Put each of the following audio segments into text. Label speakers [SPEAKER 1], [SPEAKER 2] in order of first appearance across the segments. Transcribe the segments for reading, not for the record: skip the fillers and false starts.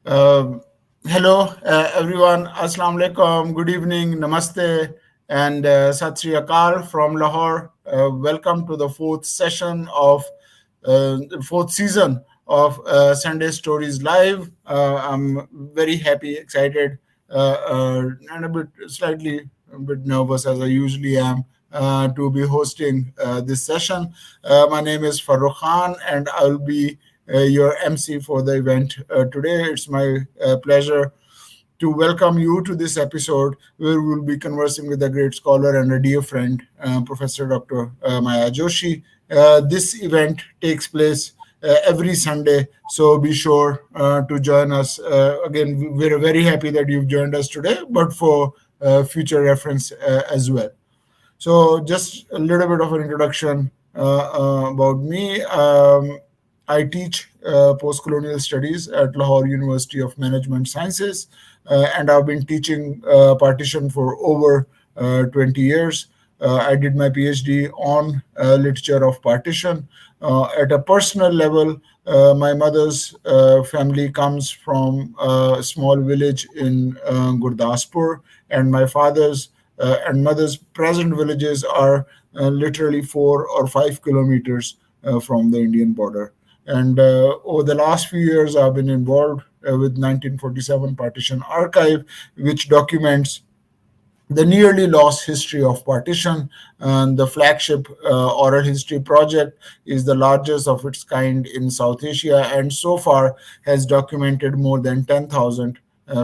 [SPEAKER 1] Um, Hello, everyone. Assalamu alaikum. Good evening. Namaste. And Sat Sri Akal from Lahore. Welcome to the fourth season of Sunday Stories Live. I'm very happy, excited, and a bit nervous as I usually am to be hosting this session. My name is Furrukh Khan, and I'll be your MC for the event today. It's my pleasure to welcome you to this episode where we'll be conversing with a great scholar and a dear friend, Professor Dr. Maya Joshi. This event takes place every Sunday, so be sure to join us. Again, we're very happy that you've joined us today, but for future reference as well. So, just a little bit of an introduction about me. I teach post-colonial studies at Lahore University of Management Sciences, and I've been teaching partition for over 20 years. I did my PhD on literature of partition. At a personal level, my mother's family comes from a small village in Gurdaspur, and my father's and mother's present villages are literally 4 or 5 kilometers from the Indian border. And over the last few years, I've been involved with 1947 Partition Archive, which documents the nearly lost history of partition. And the flagship oral history project is the largest of its kind in South Asia, and so far has documented more than 10,000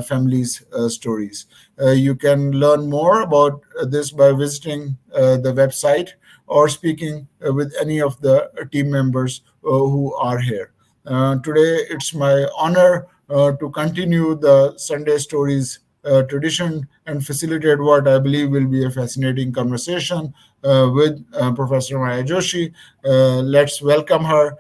[SPEAKER 1] families' stories. You can learn more about this by visiting the website or speaking with any of the team members who are here. Today, it's my honor to continue the Sunday Stories tradition and facilitate what I believe will be a fascinating conversation with Professor Maya Joshi. Let's welcome her.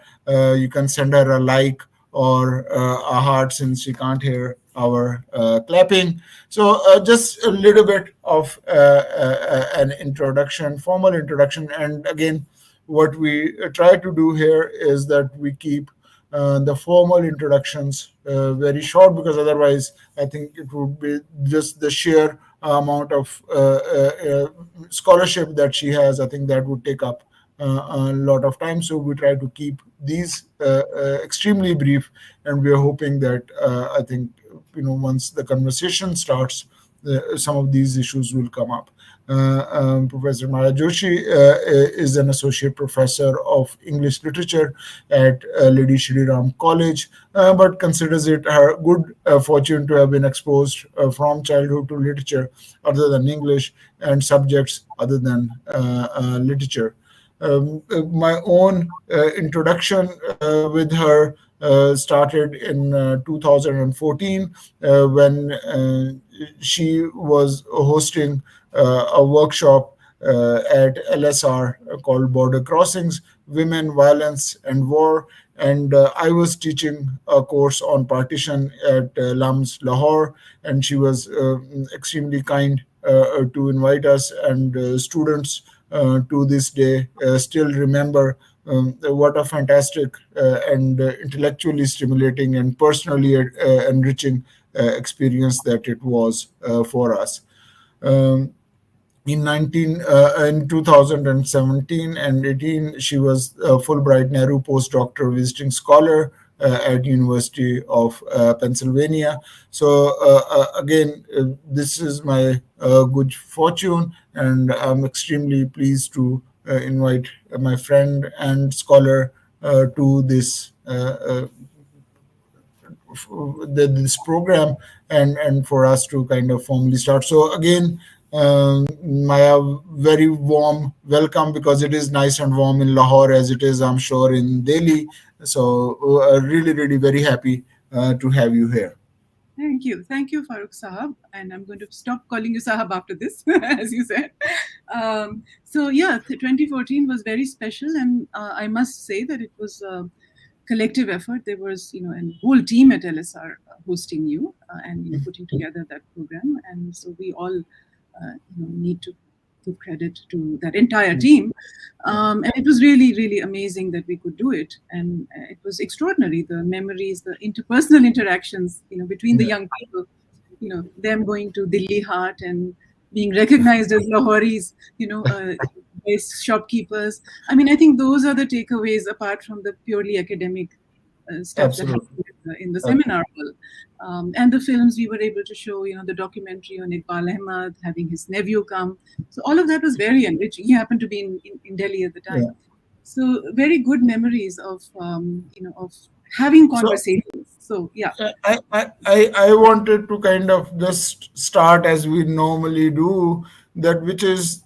[SPEAKER 1] You can send her a like or a heart since she can't hear our clapping. So, just a little bit of an introduction, formal introduction. And again, what we try to do here is that we keep the formal introductions very short, because otherwise I think it would be just the sheer amount of scholarship that she has. I think that would take up a lot of time. So we try to keep these extremely brief, and we are hoping that I think once the conversation starts, some of these issues will come up. Professor Maya Joshi is an associate professor of English literature at Lady Shri Ram College, but considers it her good fortune to have been exposed from childhood to literature other than English and subjects other than literature. My own introduction with her started in 2014 when she was hosting a workshop at LSR called Border Crossings, Women, Violence, and War. And I was teaching a course on partition at LUMS Lahore, and she was extremely kind to invite us, and students to this day still remember what a fantastic and intellectually stimulating and personally enriching experience that it was for us. Um, in 2017 and 18, she was a Fulbright Nehru postdoctoral visiting scholar at University of Pennsylvania. So again, this is my good fortune, and I'm extremely pleased to invite my friend and scholar to this program, and for us to kind of formally start. So again, Maya, very warm welcome, because it is nice and warm in Lahore as it is, I'm sure, in Delhi. So really, really very happy to have you here.
[SPEAKER 2] Thank you. Thank you, Farooq Sahab. And I'm going to stop calling you Sahab after this, as you said. So, 2014 was very special. And I must say that it was a collective effort. There was, a whole team at LSR hosting you and, putting together that program. And so we all, need to give credit to that entire team. And it was really, really amazing that we could do it. And it was extraordinary, the memories, the interpersonal interactions, between the young people, them going to Delhi Haat and being recognized as Lahoris, by shopkeepers. I mean, I think those are the takeaways apart from the purely academic stuff that
[SPEAKER 1] Absolutely.
[SPEAKER 2] happened in the seminar hall. And the films we were able to show, the documentary on Iqbal Ahmad, having his nephew come. So all of that was very enriching. He happened to be in Delhi at the
[SPEAKER 1] Yeah.
[SPEAKER 2] time. So very good memories of, of having
[SPEAKER 1] So
[SPEAKER 2] conversations. So yeah.
[SPEAKER 1] I wanted to kind of just start as we normally do, that which is,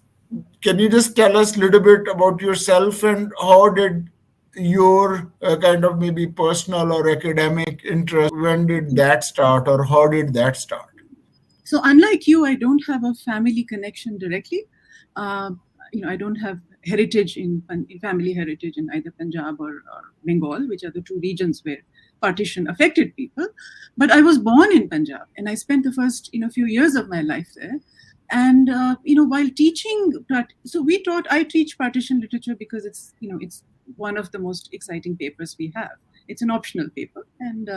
[SPEAKER 1] can you just tell us a little bit about yourself and how did your kind of maybe personal or academic interest, when did that start or how did that start?
[SPEAKER 2] So unlike you, I don't have a family connection directly. Uh, I don't have heritage in family heritage in either Punjab or Bengal, which are the two regions where partition affected people. But I was born in Punjab, and I spent the first few years of my life there. And while teaching, so I teach partition literature because it's one of the most exciting papers we have. It's an optional paper, and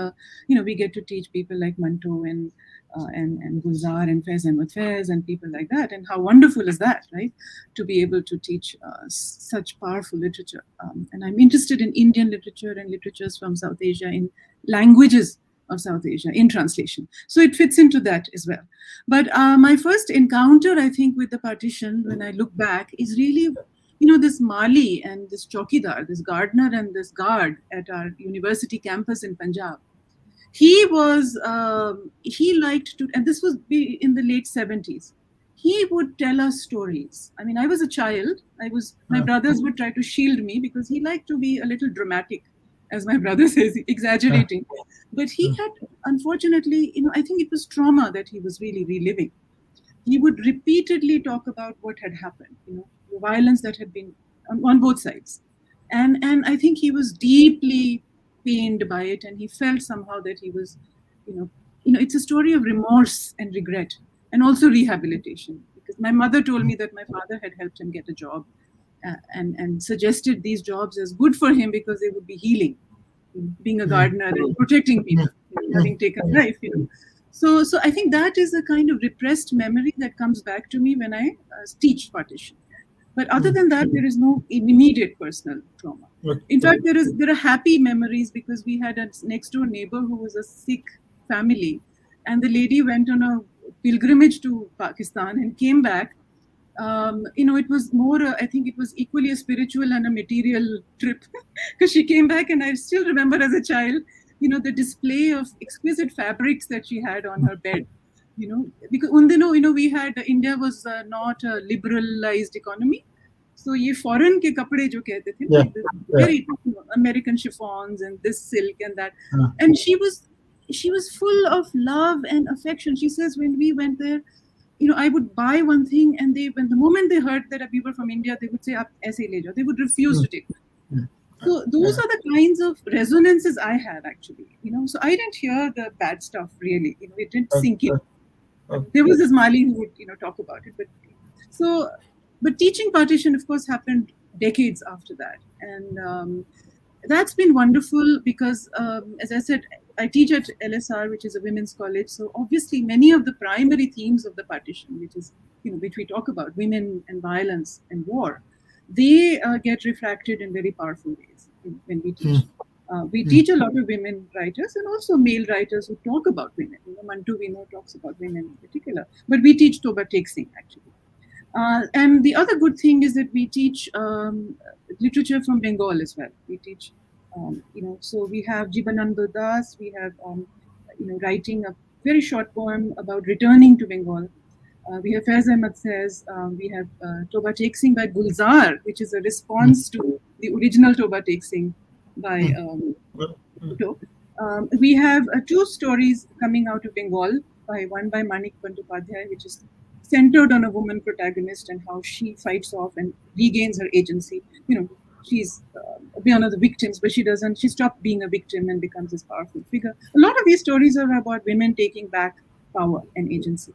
[SPEAKER 2] we get to teach people like Manto and Gulzar and Faiz Ahmed Faiz and people like that. And how wonderful is that, right? To be able to teach such powerful literature. And I'm interested in Indian literature and literatures from South Asia in languages of South Asia in translation. So it fits into that as well. But my first encounter, I think, with the partition, when I look back, is really, this Mali and this Chokidar, this gardener and this guard at our university campus in Punjab. He liked to, and this was in the late 70s. He would tell us stories. I mean, I was a child. My brothers would try to shield me because he liked to be a little dramatic, as my brother says, exaggerating. But he had, unfortunately, I think it was trauma that he was really reliving. He would repeatedly talk about what had happened, the violence that had been on both sides. And I think he was deeply pained by it, and he felt somehow that he was, it's a story of remorse and regret, and also rehabilitation. Because my mother told me that my father had helped him get a job, and suggested these jobs as good for him because they would be healing, being a gardener and protecting people, having taken life. So I think that is a kind of repressed memory that comes back to me when I teach partition. But other than that, there is no immediate personal trauma. In fact, there are happy memories because we had a next door neighbor who was a Sikh family, and the lady went on a pilgrimage to Pakistan and came back. It was more, I think it was equally a spiritual and a material trip because she came back, and I still remember as a child, the display of exquisite fabrics that she had on her bed. Because we had, India was not a liberalized economy. So ye foreign ke kapde jo kehte the, very American chiffons and this silk and that. And she was full of love and affection. She says when we went there, I would buy one thing, and when the moment they heard that we were from India, they would say, "Aap aise le jao." They would refuse to take it. So those are the kinds of resonances I have actually. So I didn't hear the bad stuff really. It didn't sink in. There was this Mali who would, talk about it, but teaching partition, of course, happened decades after that, and that's been wonderful because, as I said, I teach at LSR, which is a women's college. So obviously, many of the primary themes of the partition, which we talk about, women and violence and war, they get refracted in very powerful ways when we teach. We teach a lot of women writers and also male writers who talk about women. Mantu, we know, talks about women in particular. But we teach Toba Teksing, actually. And the other good thing is that we teach literature from Bengal as well. We teach, so we have Jibananda Das, we have, writing a very short poem about returning to Bengal. We have Faiz Ahmed says, we have Toba Teksing by Gulzar, which is a response to the original Toba Teksing by Bhutto. We have two stories coming out of Bengal, one by Manik Bandyopadhyay, which is centered on a woman protagonist and how she fights off and regains her agency. She's one of the victims, but she doesn't. She stopped being a victim and becomes this powerful figure. A lot of these stories are about women taking back power and agency.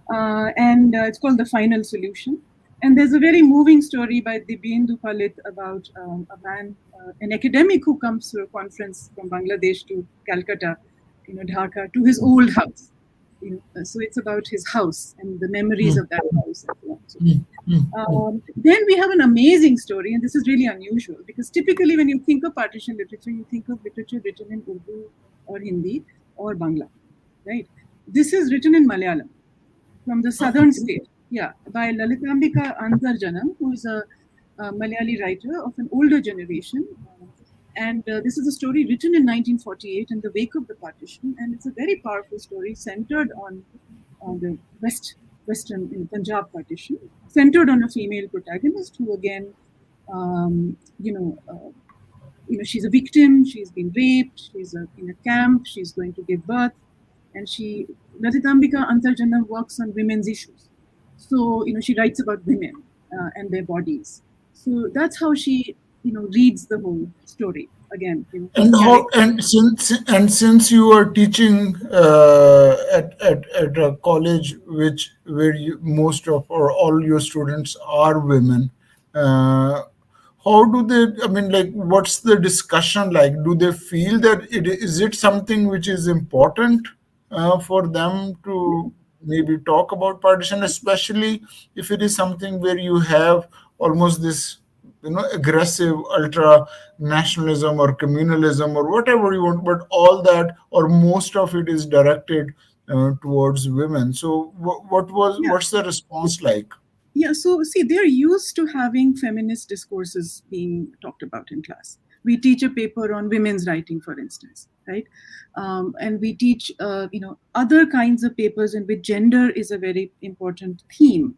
[SPEAKER 2] And it's called The Final Solution. And there's a very moving story by Dibyendu Palit about a man, an academic who comes to a conference from Bangladesh to Calcutta, Dhaka, to his old house. So it's about his house and the memories
[SPEAKER 1] Mm,
[SPEAKER 2] of that house and so on. So,
[SPEAKER 1] mm, mm, mm,
[SPEAKER 2] then we have an amazing story, and this is really unusual because typically when you think of partition literature, you think of literature written in Urdu or Hindi or Bangla, right? This is written in Malayalam from the southern state, yeah, by Lalitambika Antarjanam, who is a Malayali writer of an older generation. And this is a story written in 1948 in the wake of the partition, and it's a very powerful story centered on the western in Punjab partition, centered on a female protagonist who again, um, you know, uh, she's a victim. She's been raped. She's in a camp. She's going to give birth, and Latitambika Antarjana works on women's issues. So she writes about women and their bodies. So that's how she reads the whole story again.
[SPEAKER 1] And how,
[SPEAKER 2] Narrates.
[SPEAKER 1] and since you are teaching at a college which where most of or all your students are women, uh, how do they, I mean, like, what's the discussion like? Do they feel that it something which is important for them to maybe talk about partition, especially if it is something where you have almost this, aggressive ultra nationalism or communalism or whatever you want, but all that or most of it is directed towards women. So
[SPEAKER 2] Yeah.
[SPEAKER 1] what's the response like?
[SPEAKER 2] Yeah, so see, they're used to having feminist discourses being talked about in class. We teach a paper on women's writing, for instance, right? And we teach, other kinds of papers in which gender is a very important theme.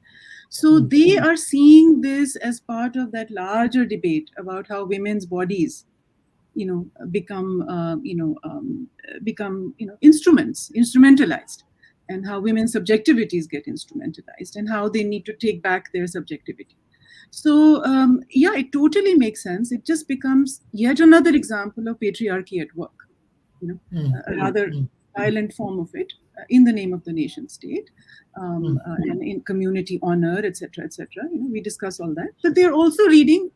[SPEAKER 2] So
[SPEAKER 1] Mm,
[SPEAKER 2] they are seeing this as part of that larger debate about how women's bodies become instrumentalized, and how women's subjectivities get instrumentalized, and how they need to take back their subjectivity. So yeah, it totally makes sense. It just becomes yet another example of patriarchy at work, you know
[SPEAKER 1] mm,
[SPEAKER 2] a rather
[SPEAKER 1] mm,
[SPEAKER 2] violent form of it, in the name of the nation state,
[SPEAKER 1] mm,
[SPEAKER 2] and in community honor, etc., etc. We discuss all that, but they're also reading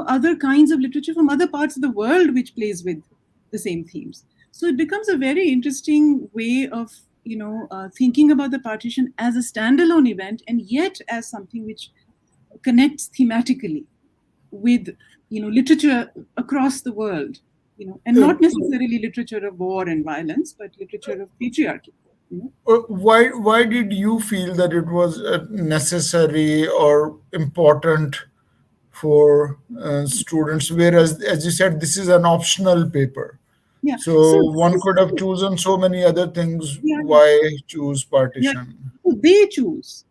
[SPEAKER 2] other kinds of literature from other parts of the world which plays with the same themes. So it becomes a very interesting way of thinking about the partition as a standalone event, and yet as something which connects thematically with literature across the world, and
[SPEAKER 1] mm.
[SPEAKER 2] not necessarily literature of war and violence, but literature of patriarchy.
[SPEAKER 1] Why did you feel that it was necessary or important for students, whereas, as you said, this is an optional paper,
[SPEAKER 2] Yeah.
[SPEAKER 1] so
[SPEAKER 2] So
[SPEAKER 1] one could have chosen so many other things?
[SPEAKER 2] yeah,
[SPEAKER 1] Why choose
[SPEAKER 2] yeah.
[SPEAKER 1] partition?
[SPEAKER 2] So they choose.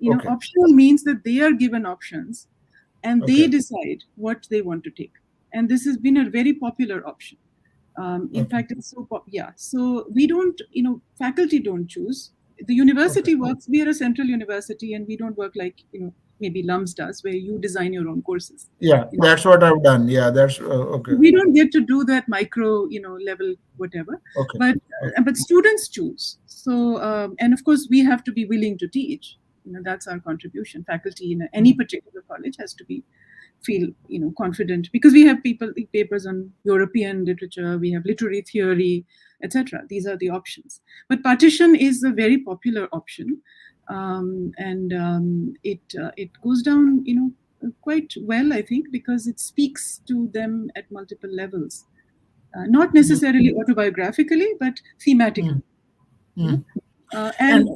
[SPEAKER 1] Okay.
[SPEAKER 2] Optional means that they are given options and they
[SPEAKER 1] Okay.
[SPEAKER 2] decide what they want to take. And this has been a very popular option. In
[SPEAKER 1] Okay.
[SPEAKER 2] fact, it's yeah. So we don't, faculty don't choose. The
[SPEAKER 1] Okay.
[SPEAKER 2] university works. We are a central university, and we don't work like maybe LUMS does, where you design your own courses.
[SPEAKER 1] Yeah,
[SPEAKER 2] You know,
[SPEAKER 1] that's what I've done. Yeah, that's okay.
[SPEAKER 2] we don't get to do that micro level whatever,
[SPEAKER 1] Okay.
[SPEAKER 2] but
[SPEAKER 1] Okay.
[SPEAKER 2] students choose. So and of course we have to be willing to teach. That's our contribution. Faculty in any particular college has to be feel confident, because we have papers on European literature, we have literary theory, etc. These are the options, but partition is a very popular option. And it goes down quite well, I think, because it speaks to them at multiple levels, not
[SPEAKER 1] Mm,
[SPEAKER 2] necessarily autobiographically, but thematically.
[SPEAKER 1] mm,
[SPEAKER 2] You know,
[SPEAKER 1] mm.
[SPEAKER 2] and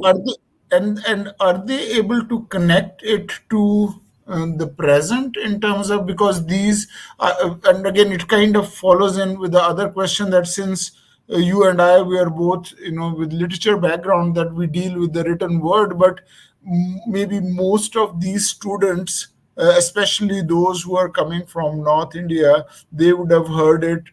[SPEAKER 1] And are they able to connect it to the present in terms of, because these and again it kind of follows in with the other question that since you and I, we are both, with literature background, that we deal with the written word, but maybe most of these students, especially those who are coming from North India, they would have heard it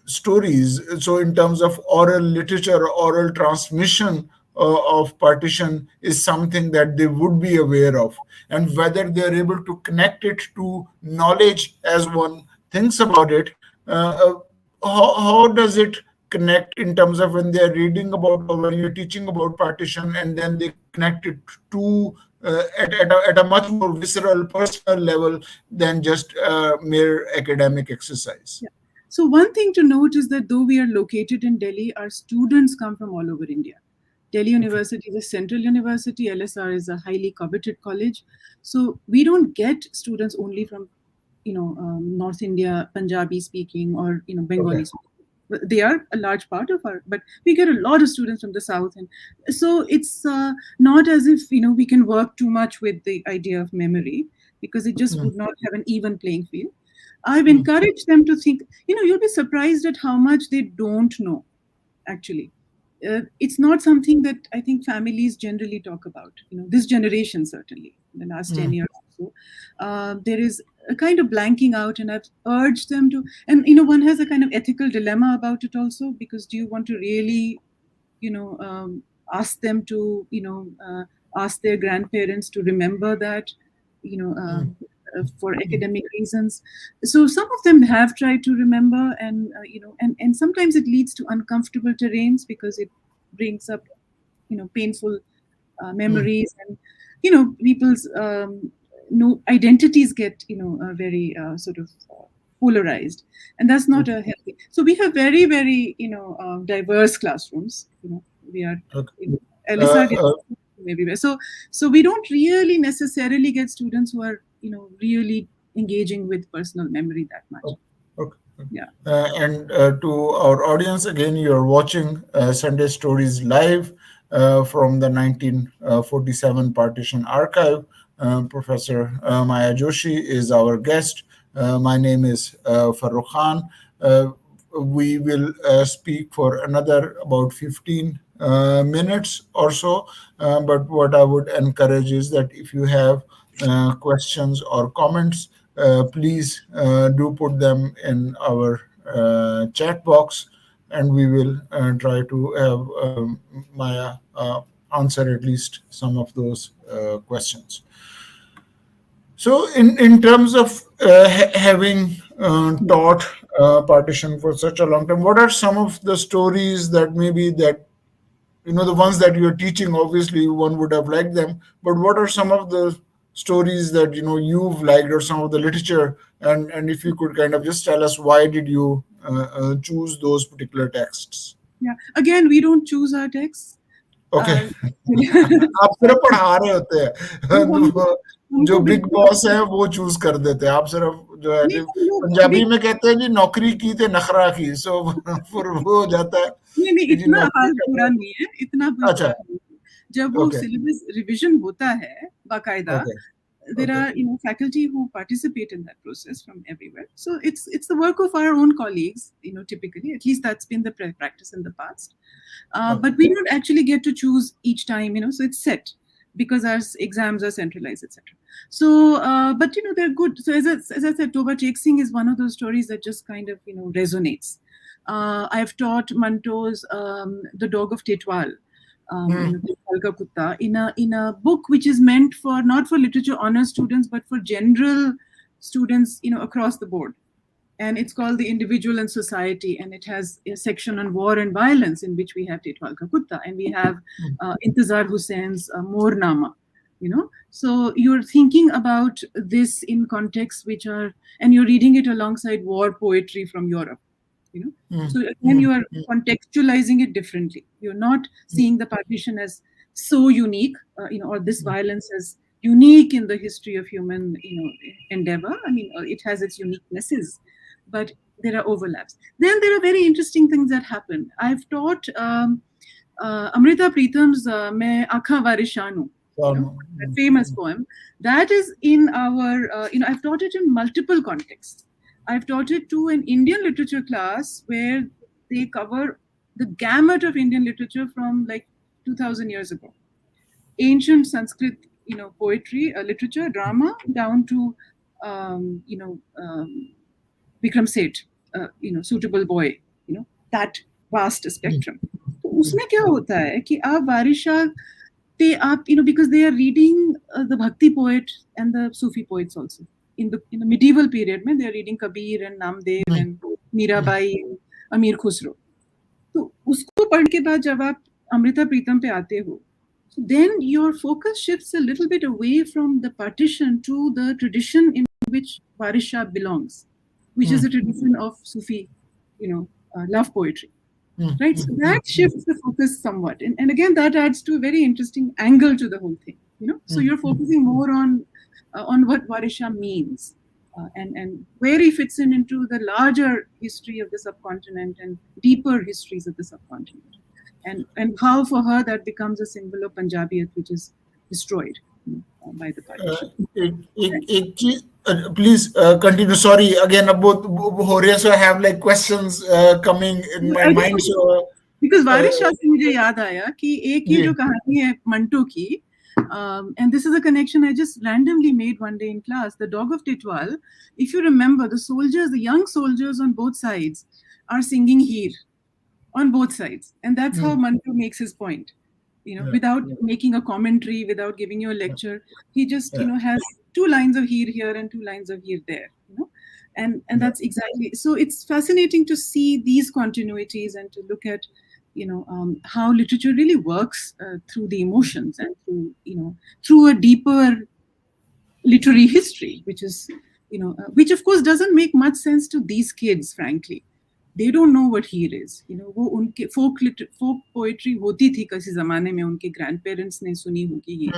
[SPEAKER 1] stories. So, in terms of oral literature, oral transmission of partition is something that they would be aware of. And whether they're able to connect it to knowledge as one thinks about it, how does it connect in terms of when they're reading about or when you're teaching about partition, and then they connect it to at a much more visceral, personal level than just mere academic exercise.
[SPEAKER 2] Yeah. So one thing to note is that though we are located in Delhi, our students come from all over India. Delhi
[SPEAKER 1] Okay.
[SPEAKER 2] University is a central university. LSR is a highly coveted college. So we don't get students only from, North India, Punjabi speaking, or
[SPEAKER 1] Okay.
[SPEAKER 2] Bengali speaking. They are a large part of our, but we get a lot of students from the south, and so it's not as if we can work too much with the idea of memory, because it just
[SPEAKER 1] Mm,
[SPEAKER 2] would not have an even playing field. I've
[SPEAKER 1] mm,
[SPEAKER 2] encouraged them to think, you'll be surprised at how much they don't know, actually. It's not something that I think families generally talk about. This generation, certainly, in the last 10
[SPEAKER 1] mm,
[SPEAKER 2] years or so, there is a kind of blanking out, and I've urged them to, and, one has a kind of ethical dilemma about it also, because do you want to really, ask them to, ask their grandparents to remember that, you know,
[SPEAKER 1] mm,
[SPEAKER 2] for
[SPEAKER 1] mm,
[SPEAKER 2] academic reasons. So some of them have tried to remember, and and sometimes it leads to uncomfortable terrains, because it brings up painful
[SPEAKER 1] mm,
[SPEAKER 2] memories, and people's no identities get very sort of polarized, and that's not
[SPEAKER 1] okay.
[SPEAKER 2] a healthy. So we have very, very diverse classrooms. We are,
[SPEAKER 1] Okay.
[SPEAKER 2] LSR
[SPEAKER 1] Uh,
[SPEAKER 2] gets
[SPEAKER 1] uh,
[SPEAKER 2] everywhere. So we don't really necessarily get students who are really engaging with personal memory that much.
[SPEAKER 1] okay. Okay.
[SPEAKER 2] Yeah.
[SPEAKER 1] And to our audience, again, you're watching Sunday Stories live from the 1947 Partition Archive. Professor Maya Joshi is our guest. My name is Farrukh Khan. We will speak for another about 15 minutes or so. But what I would encourage is that if you have questions or comments, please do put them in our chat box, and we will try to have Maya answer at least some of those questions. So, in terms of having taught partition for such a long time, what are some of the stories that maybe that the ones that you're teaching? Obviously, one would have liked them, but what are some of the stories that you've liked, or some of the literature, and if you could kind of just tell us why did you choose those particular texts?
[SPEAKER 2] Yeah. Again, we don't choose our texts.
[SPEAKER 1] Okay
[SPEAKER 2] Uh,
[SPEAKER 1] आप सिर्फ पढ़ा रहे होते हैं
[SPEAKER 2] हमको
[SPEAKER 1] जो
[SPEAKER 2] हमको
[SPEAKER 1] big
[SPEAKER 2] बिल्कुल
[SPEAKER 1] बॉस है वो चूज कर देते हैं, आप सिर्फ जो है
[SPEAKER 2] नहीं,
[SPEAKER 1] जी
[SPEAKER 2] हम लोग
[SPEAKER 1] पंजाबी
[SPEAKER 2] देख,
[SPEAKER 1] में कहते हैं जी नौकरी की थे नखरा की, सो फिर वो हो जाता है
[SPEAKER 2] नहीं नहीं,
[SPEAKER 1] कि जी
[SPEAKER 2] इतना
[SPEAKER 1] नौकरी
[SPEAKER 2] हाल
[SPEAKER 1] कर रहे
[SPEAKER 2] बुरा नहीं है, इतना भी
[SPEAKER 1] हैं। अच्छा।
[SPEAKER 2] बुरा नहीं है। जब वो
[SPEAKER 1] ओके।
[SPEAKER 2] सिलेबस रिवीजन होता है बाकायदा,
[SPEAKER 1] okay.
[SPEAKER 2] there
[SPEAKER 1] okay.
[SPEAKER 2] are faculty who participate in that process from everywhere. So it's the work of our own colleagues, typically, at least that's been the practice in the past.
[SPEAKER 1] Okay.
[SPEAKER 2] But we don't actually get to choose each time, so it's set, because our exams are centralized, etc. So but they're good. So as I said, Toba Chek Singh is one of those stories that just kind of resonates. I've taught Manto's The Dog of Tetwal, Tetwal Ka Kutta, in a book which is meant for not for literature honors students, but for general students, across the board. And it's called The Individual and Society, and it has a section on war and violence, in which we have Tetwal Ka Kutta, and we have Intizar Hussein's Mornama. So you're thinking about this in contexts which are, and you're reading it alongside war poetry from Europe. So again, you are contextualizing it differently. You're not seeing the partition as so unique, or this violence as unique in the history of human, endeavor. I mean, it has its uniquenesses, but there are overlaps. Then there are very interesting things that happen. I've taught Amrita Pritam's "Main Aakhain Varishan Hu," that famous poem. That is in our, I've taught it in multiple contexts. I've taught it to an Indian literature class where they cover the gamut of Indian literature from like 2000 years ago. Ancient Sanskrit, poetry, literature, drama, down to, Vikram Seth, Suitable Boy, that vast spectrum. तो उसमें क्या होता है कि आप वारिशा पे आप, because they are reading the Bhakti poet and the Sufi poets also. In the medieval period, they are reading Kabir and Namdev and Mirabai and Amir Khusro. पढ़ने के बाद जब आप अमृता प्रीतम पे आते हो, then your focus shifts a little bit away from the partition to the tradition in which Waris Shah belongs, which is a tradition of Sufi, love poetry. Right, so that shifts the focus somewhat, and again that adds to a very interesting angle to the whole thing. So you're focusing more on what Warisha means, and where he fits in into the larger history of the subcontinent and deeper histories of the subcontinent, and how for her that becomes a symbol of Punjabiyat, which is destroyed by the partition.
[SPEAKER 1] एक चीज please continue. Sorry again, अब वो हो रही है, so I have like questions coming in my mind. So
[SPEAKER 2] because वारिस शाह से मुझे याद आया कि एक ये जो कहानी है मंटो की, and this is a connection I just randomly made one day in class. The Dog of Titwal, if you remember, the young soldiers on both sides are singing Heer on both sides, and that's how Manto makes his point. Without making a commentary, without giving you a lecture, he just has 2 lines of Heer here and 2 lines of Heer there. And that's exactly, so it's fascinating to see these continuities and to look at how literature really works through the emotions and through a deeper literary history, which is which of course doesn't make much sense to these kids, frankly. They don't know what Heer is. वो उनके folk poetry होती थी किसी ज़माने में, उनके grandparents ने सुनी होगी ये.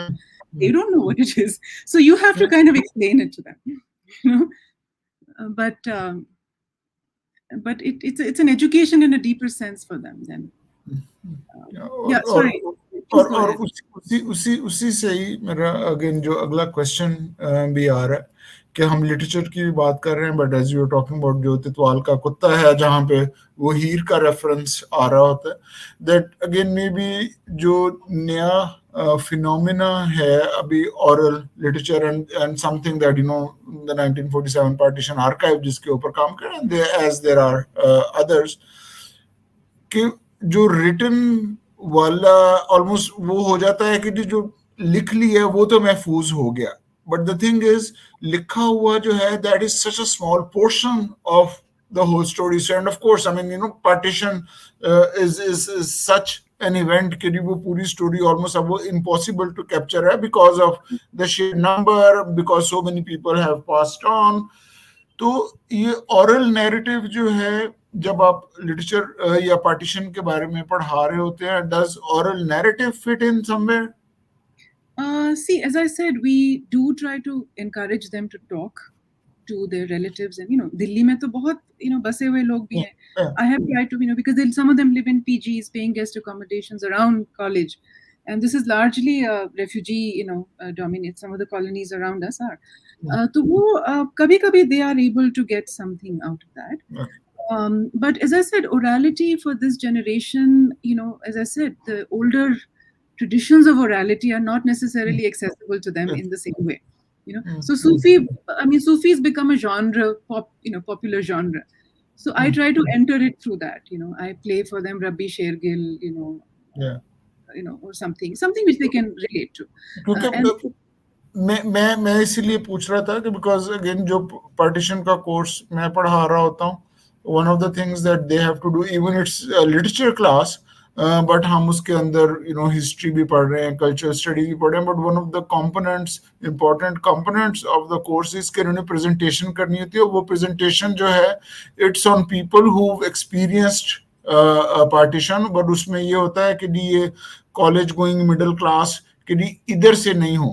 [SPEAKER 2] They don't know what it is, so you have to kind of explain it to them. But it's an education in a deeper sense for them then. Yeah, sorry.
[SPEAKER 1] और उसी से ही मेरा अगेन जो अगला क्वेश्चन भी आ रहा है कि हम लिटरेचर की भी बात कर रहे हैं, but as you are talking about जो तितवाल का कुत्ता है जहाँ पे वो हीर का रेफरेंस आ रहा होता है, दैट अगेन मे बी जो नया फिनोमिना है अभी oral literature and something that the 1947 partition archive जिसके ऊपर काम कर रहे हैं, एज देयर आर अदर्स, कि जो रिटन वाला ऑलमोस्ट वो हो जाता है कि जो लिख लिया वो तो महफूज हो गया, बट द थिंग इज लिखा हुआ जो है that is such a small portion of the whole story. So and of course I mean partition is such an event कि वो पूरी स्टोरी ऑलमोस्ट अब वो इम्पॉसिबल टू कैप्चर है because of the sheer number, because so many people have passed on. तो ये ऑरल narrative जो है जब आप लिटरेचर या पार्टीशन के बारे में पढ़ा रहे होते हैं, does oral narrative fit in somewhere?
[SPEAKER 2] See, as I said, we do try to encourage them to talk to their relatives, and Delhi mein to bahut बसे हुए लोग भी हैं. I have tried to because some of them live in PGs, paying guest accommodations around college, and this is largely refugee dominate. Some of the colonies around us are. तो वो कभी-कभी they are able to get something out of that. But as I said, orality for this generation, as I said, the older traditions of orality are not necessarily accessible to them in the same way. So Sufi's become a genre, popular genre. So I try to enter it through that. I play for them Rabbi Shergill, or something which they can relate to.
[SPEAKER 1] मैं इसीलिए पूछ रहा था कि because again जो partition का course मैं पढ़ा रहा होता हूँ, one of the things that they have to do, even it's a literature class, but हम उसके अंदर हिस्ट्री भी पढ़ रहे हैं, कल्चर स्टडी भी पढ़ रहे हैं, but one of the components, important components of the course is कि उन्हें प्रेजेंटेशन करनी होती है. वो प्रेजेंटेशन जो है it's on people who experienced partition, but उसमें ये होता है कि ये कॉलेज गोइंग मिडिल क्लास कि इधर से नहीं हो,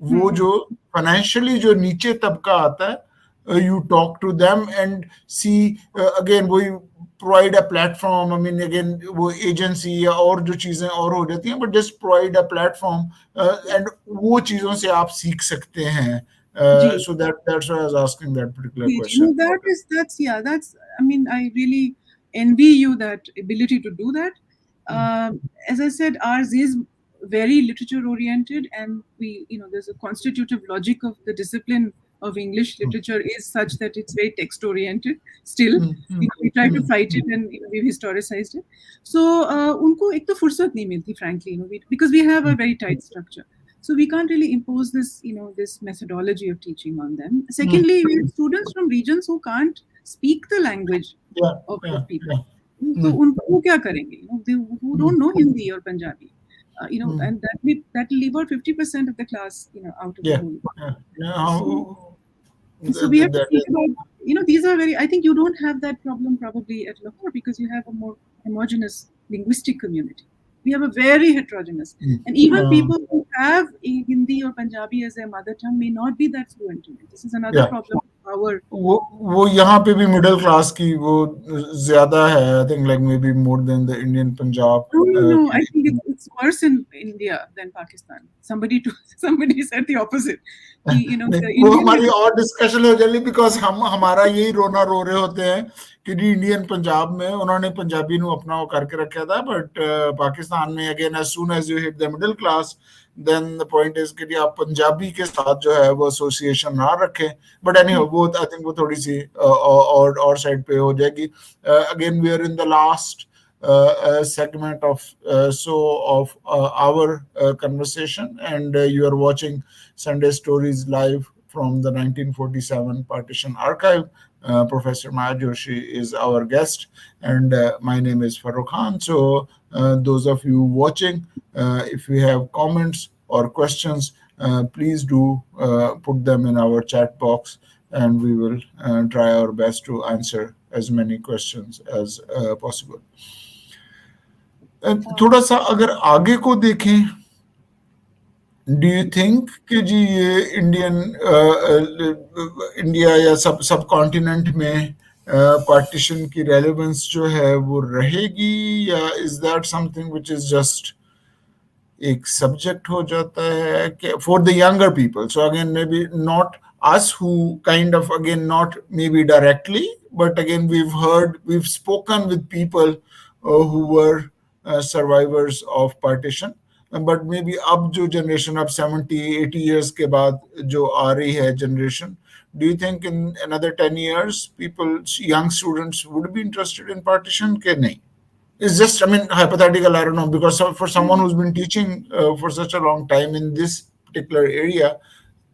[SPEAKER 1] वो जो फाइनेंशियली जो नीचे तबका आता है, you talk to them and see again वो provide a platform. I mean again वो agency या और जो चीजें और हो जाती हैं, but just provide a platform and वो चीजों से आप सीख सकते हैं. So that's why I was asking that particular question.
[SPEAKER 2] That's I mean I really envy you that ability to do that. As I said, ours is very literature oriented, and we there's a constitutive logic of the discipline of English literature is such that it's very text oriented still. We try to fight it, and we've historicized it. So उनको एक तो फुर्सत नहीं मिलती, frankly, because we have a very tight structure. So we can't really impose this this methodology of teaching on them. Secondly, we have students from regions who can't speak the language of people. तो उनको क्या करेंगे? who
[SPEAKER 1] mm,
[SPEAKER 2] don't know Hindi or Punjabi,
[SPEAKER 1] mm.
[SPEAKER 2] and that will leave out 50% of the class, out of the
[SPEAKER 1] Yeah,
[SPEAKER 2] whole.
[SPEAKER 1] yeah, yeah.
[SPEAKER 2] So so we have to
[SPEAKER 1] That
[SPEAKER 2] think
[SPEAKER 1] is,
[SPEAKER 2] about, these are very, I think you don't have that problem probably at Lahore because you have a more homogenous linguistic community. We have a very heterogeneous,
[SPEAKER 1] mm,
[SPEAKER 2] and even
[SPEAKER 1] uh,
[SPEAKER 2] people who have Hindi or Punjabi as their mother tongue may not be that fluent in it. This is another
[SPEAKER 1] yeah.
[SPEAKER 2] problem of our.
[SPEAKER 1] वो यहाँ पे भी middle class की वो ज्यादा है, I think like may be more than the Indian Punjab
[SPEAKER 2] No, no, no. I think
[SPEAKER 1] की.
[SPEAKER 2] it's worse in India than Pakistan. Somebody said the opposite.
[SPEAKER 1] नहीं,
[SPEAKER 2] The
[SPEAKER 1] वो
[SPEAKER 2] Indian
[SPEAKER 1] हमारी और डिस्कशन हो जाएगी बिकॉज हम हमारा यही रोना रो रहे होते हैं कि जी इंडियन पंजाब में उन्होंने पंजाबी नु अपना वो करके रखा था, बट पाकिस्तान में again as soon as you hit the middle class then the point is कि जी आप पंजाबी के साथ जो है वो एसोसिएशन ना रखें. बट एनी वो आई थिंक वो थोड़ी सी और साइड पे हो जाएगी. Again we are in the last segment of our conversation, and you are watching Sunday Stories live from the 1947 Partition archive. Professor Maya Joshi is our guest, and my name is Furrukh Khan. So, those of you watching, if you have comments or questions, please do put them in our chat box, and we will try our best to answer as many questions as possible. थोड़ा सा अगर आगे को देखें, do you think कि जी ये India या सब कॉन्टिनेंट में पार्टीशन की रेलेवेंस जो है वो रहेगी, या is that something which is just एक सब्जेक्ट हो जाता है कि for the younger people. So again may be not us who kind of again not maybe directly, but again we've spoken with people who were survivors of partition, but maybe अब जो generation अब 70-80 years के बाद जो आ रही है generation, do you think in another 10 years people, young students would be interested in partition के नहीं? It's just, I mean, hypothetical, I don't know, because for someone who's been teaching for such a long time in this particular area,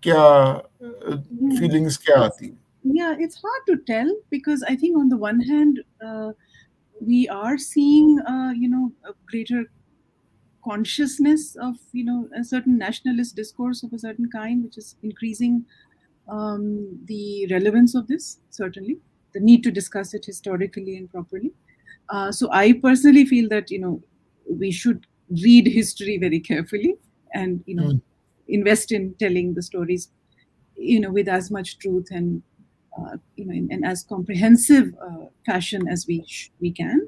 [SPEAKER 1] क्या
[SPEAKER 2] Yeah,
[SPEAKER 1] feelings क्या
[SPEAKER 2] it's
[SPEAKER 1] आती?
[SPEAKER 2] yeah, it's hard to tell because I think on the one hand, we are seeing a greater consciousness of a certain nationalist discourse of a certain kind, which is increasing the relevance of this. Certainly, the need to discuss it historically and properly. So I personally feel that we should read history very carefully and
[SPEAKER 1] Mm,
[SPEAKER 2] invest in telling the stories with as much truth and in as comprehensive fashion as we can.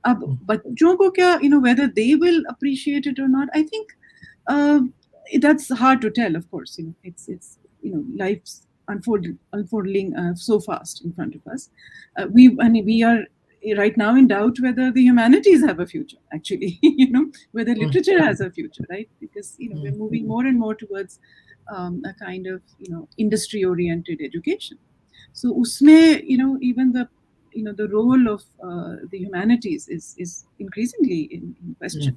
[SPEAKER 2] But Joko kya, whether they will appreciate it or not, I think uh, that's hard to tell. Of course, it's life's unfolding so fast in front of us. We are right now in doubt whether the humanities have a future. Actually, whether
[SPEAKER 1] mm,
[SPEAKER 2] literature has a future, right? Because we're
[SPEAKER 1] mm,
[SPEAKER 2] moving more and more towards a kind of industry-oriented education. So usme, even the role of the humanities is increasingly in question.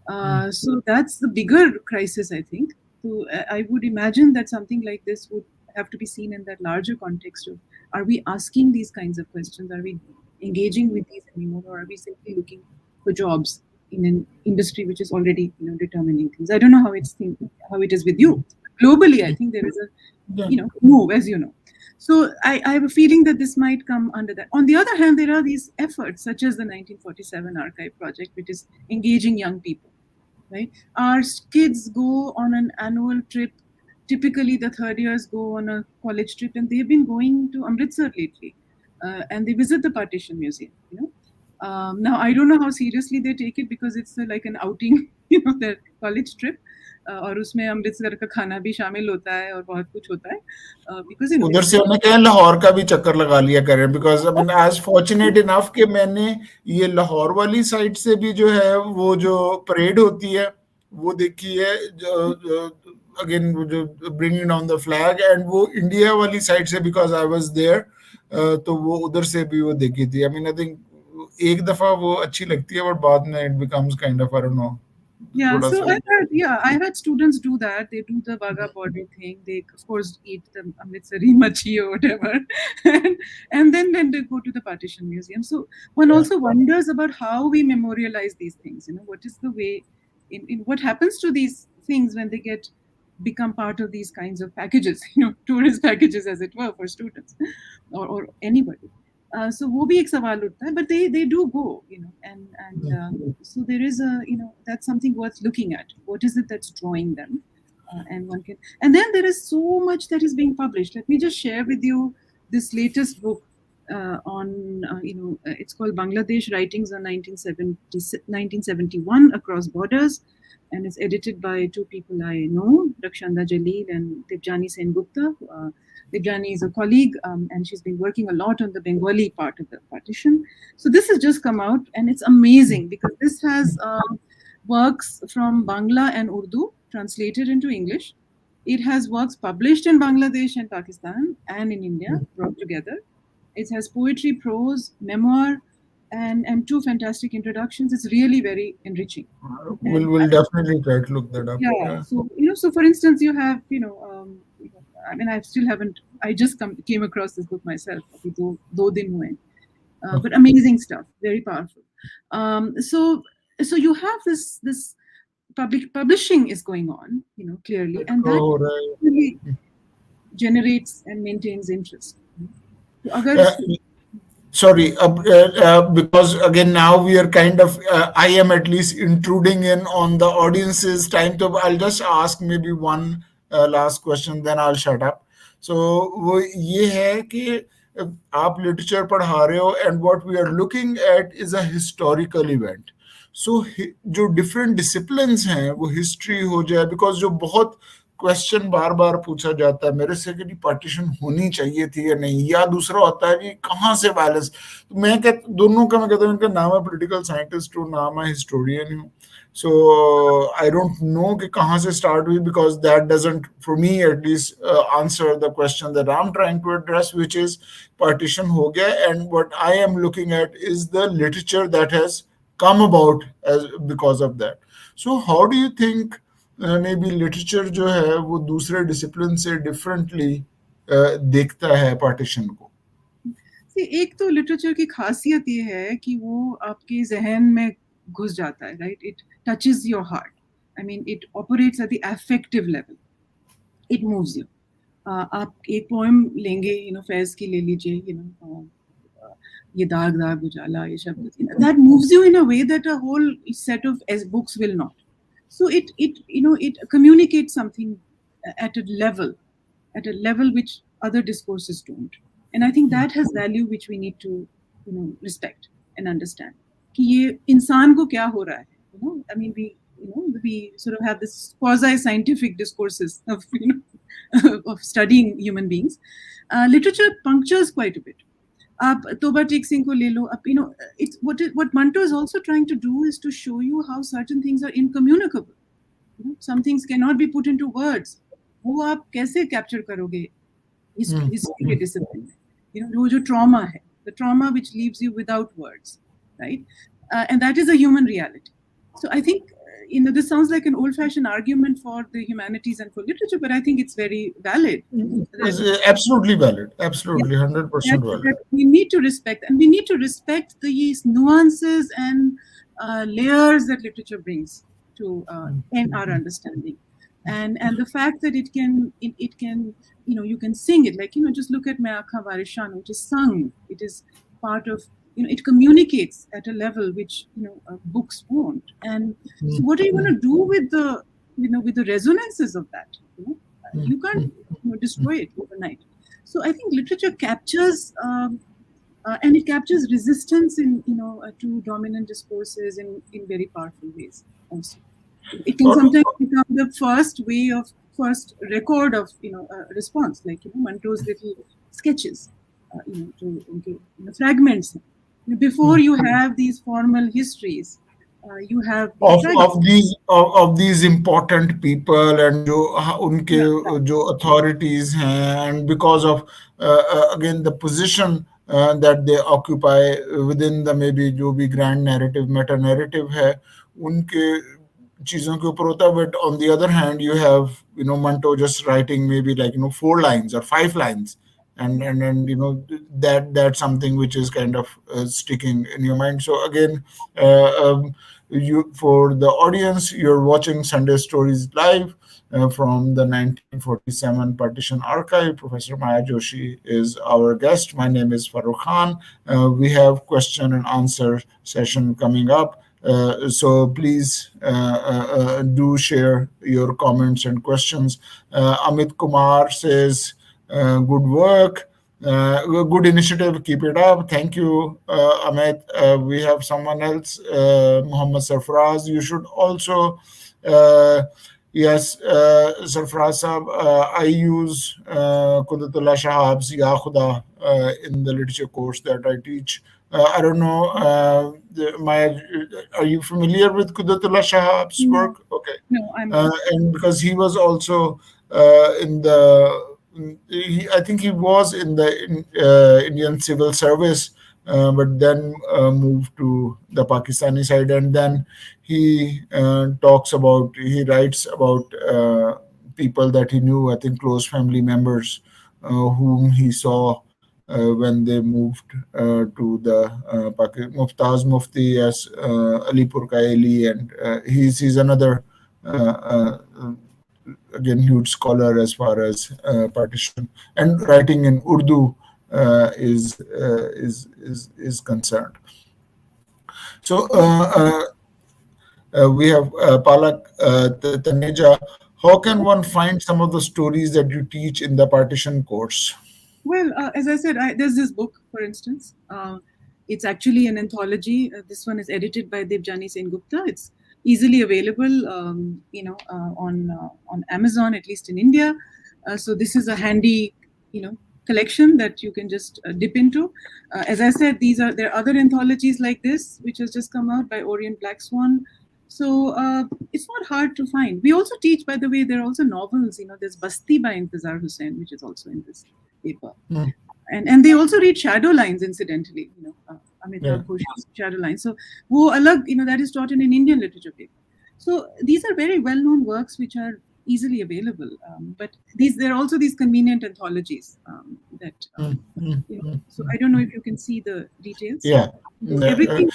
[SPEAKER 1] mm, mm,
[SPEAKER 2] So that's the bigger crisis, I think. So I would imagine that something like this would have to be seen in that larger context of, are we asking these kinds of questions? Are we engaging with these anymore, or are we simply looking for jobs in an industry which is already determining things? I don't know how it is with you. Globally, I
[SPEAKER 1] mm.
[SPEAKER 2] think there is a
[SPEAKER 1] Yeah.
[SPEAKER 2] move, as you know. So I have a feeling that this might come under that. On the other hand, there are these efforts, such as the 1947 Archive Project, which is engaging young people. Right? Our kids go on an annual trip. Typically, the third years go on a college trip, and they've been going to Amritsar lately, and they visit the Partition Museum. Now I don't know how seriously they take it because it's like an outing, their college trip. और उसमें अमृतसर का खाना भी शामिल होता है और बहुत कुछ होता है because
[SPEAKER 1] उधर
[SPEAKER 2] it's
[SPEAKER 1] से हमने क्या है, लाहौर का भी चक्कर लगा लिया करें, बिकॉज आई मीन आज फॉर्चुनेट इनफ कि मैंने ये लाहौर वाली साइड से भी जो है वो जो परेड होती है वो देखी है, जो अगेन जो bringing down the flag, and वो इंडिया वाली साइड से बिकॉज आई वाज देयर, तो वो उधर से भी वो देखी थी. आई मीन आई थिंक एक दफा वो अच्छी लगती है बट बाद में it becomes kind of I don't know,
[SPEAKER 2] Yeah,
[SPEAKER 1] थोड़ा
[SPEAKER 2] so
[SPEAKER 1] सा.
[SPEAKER 2] I've had students do that. They do the Wagah border thing. They of course eat the Amritsari machi or whatever, and, then they go to the Partition Museum. So one
[SPEAKER 1] Yeah.
[SPEAKER 2] also wonders about how we memorialize these things. What is the way in what happens to these things when they become part of these kinds of packages, tourist packages as it were for students or anybody. So वो भी एक सवाल उठता है, but they do go, and so there is that's something worth looking at. What is it that's drawing them? And then there is so much that is being published. Let me just share with you this latest book on it's called Bangladesh Writings on 1971 Across Borders, and it's edited by two people I know, Rakshanda Jalil and Debjani Sengupta. Debjani is a colleague, and she's been working a lot on the Bengali part of the partition. So this has just come out, and it's amazing because this has works from Bangla and Urdu translated into English. It has works published in Bangladesh and Pakistan and in India brought together. It has poetry, prose, memoir, and two fantastic introductions. It's really very enriching. And
[SPEAKER 1] We'll definitely try to look that up.
[SPEAKER 2] yeah,
[SPEAKER 1] Yeah.
[SPEAKER 2] so so for instance, you have I mean, I still haven't. I just came across this book myself. अभी दो दिन हुए. But amazing stuff, very powerful. So you have this publishing is going on, clearly, and that
[SPEAKER 1] हो रहा है.
[SPEAKER 2] really generates and maintains interest. So अगर
[SPEAKER 1] Uh, Sorry, because again now we are kind of, I am at least intruding in on the audience's time. So I'll just ask maybe one last question, then I'll shut up. So वो ये है कि आप literature पढ़ा रहे हो, and what we are looking at is a historical event. So जो different disciplines हैं वो history हो जाए, because जो बहुत क्वेश्चन बार बार पूछा जाता है मेरे से कि पार्टीशन होनी चाहिए थी या नहीं, या दूसरा होता है कि कहाँ से वायलेंस. तो मैं दोनों का मैं कहता हूँ, इनका नाम है पॉलिटिकल साइंटिस्ट हूँ, नाम है हिस्टोरियन हूँ. सो आई डोंट नो कि कहाँ से स्टार्ट हुई, because that doesn't for me at least answer the question that I am trying to address, which is partition हो गया, and what I am looking at is the literature that has come about as because of that. So how do you think may be literature जो है वो दूसरे discipline से differently देखता है partition को?
[SPEAKER 2] एक तो लिटरेचर की खासियत ये है कि वो आपके जहन में घुस जाता है, right? It touches your heart. I mean it operates at the affective level. It moves you. आप एक पोएम लेंगे, फैज की ले लीजिए, ये दाग दाग उजाला, ये शब्द, that moves you in a way that a whole set of books will not. So it communicates something at a level which other discourses don't, and I think that has value which we need to respect and understand. कि ये इंसान को क्या हो रहा है, I mean we sort of have this quasi scientific discourses of of studying human beings. Literature punctures quite a bit. आप तोबा टेक सिंह को ले लो. आप it's what Manto is also trying to do is to show you how certain things are incommunicable. Some things cannot be put into words. वो आप कैसे capture करोगे history के डिसिप्लिन में? वो जो ट्रॉमा है, the trauma which leaves you without words, right? And that is a human reality. So I think this sounds like an old-fashioned argument for the humanities and for literature, but I think it's very valid.
[SPEAKER 1] It's absolutely valid, absolutely 100% valid.
[SPEAKER 2] That we need to respect, and we need to respect these nuances and layers that literature brings to in our understanding, and the fact that it can you can sing it, like just look at Main Aankhan Barishan, which is sung. It is part of it communicates at a level which books won't. And so what are you going to do with the with the resonances of that? You can't destroy it overnight. So I think literature captures and it captures resistance in to dominant discourses in very powerful ways also. It can sometimes become the first record of response, like Manto's little sketches, to fragments. Before you have these formal histories, you have
[SPEAKER 1] of these important people and जो उनके जो authorities हैं, and because of again the position that they occupy within the maybe जो भी grand narrative, meta narrative है, उनके चीजों के ऊपर होता है. But on the other hand, you have, Manto just writing maybe like, 4 lines or 5 lines, and that's something which is kind of sticking in your mind. So again, you, for the audience, you're watching Sunday Stories live from the 1947 Partition archive. Professor Maya Joshi is our guest. My name is Furrukh Khan. We have question and answer session coming up. So please do share your comments and questions. Amit Kumar says, good work. Good initiative. Keep it up. Thank you, Amit. We have someone else, Muhammad Sarfraz. You should also, yes, Sarfraz Sahab, I use Qudatullah Shahab's Ya Khuda in the literature course that I teach. I don't know, are you familiar with Qudatullah Shahab's
[SPEAKER 2] No,
[SPEAKER 1] work? Okay.
[SPEAKER 2] no, I'm not.
[SPEAKER 1] And because he was also in the I think he was in the Indian civil service, but then moved to the Pakistani side, and then he writes about people that he knew, I think close family members whom he saw when they moved to the Muftaz Mufti as Alipur Kaeli, and he's another again huge scholar as far as partition and writing in Urdu is concerned. So we have Palak Taneja. How can one find some of the stories that you teach in the partition course?
[SPEAKER 2] Well, as I said, there's this book, for instance. It's actually an anthology. This one is edited by Debjani Sengupta. It's easily available, on Amazon, at least in India. So this is a handy, collection that you can just dip into. As I said, there are other anthologies like this, which has just come out by Orient Black Swan. So it's not hard to find. We also teach, by the way, there are also novels. There's Basti by Intizar Hussain, which is also in this paper.
[SPEAKER 1] Mm.
[SPEAKER 2] And they also read Shadow Lines, incidentally, Amitabh Ghoshal's Shadow Lines. So wo alag, that is taught in an Indian literature paper. So these are very well-known works which are easily available. But there are also these convenient anthologies that, so I don't know if you can see the details.
[SPEAKER 1] Yeah.
[SPEAKER 2] So everything,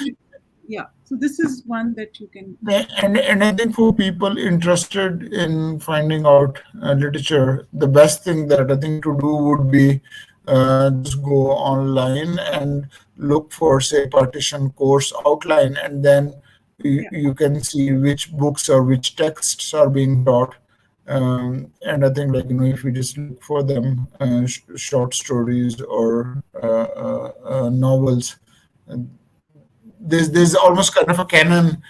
[SPEAKER 2] yeah. So this is one that you can.
[SPEAKER 1] And I think for people interested in finding out literature, the best thing that I think to do would be just go online and look for, say, partition course outline, and then you can see which books or which texts are being taught. And I think, like, if you just look for them, short stories or novels, there's almost kind of a canon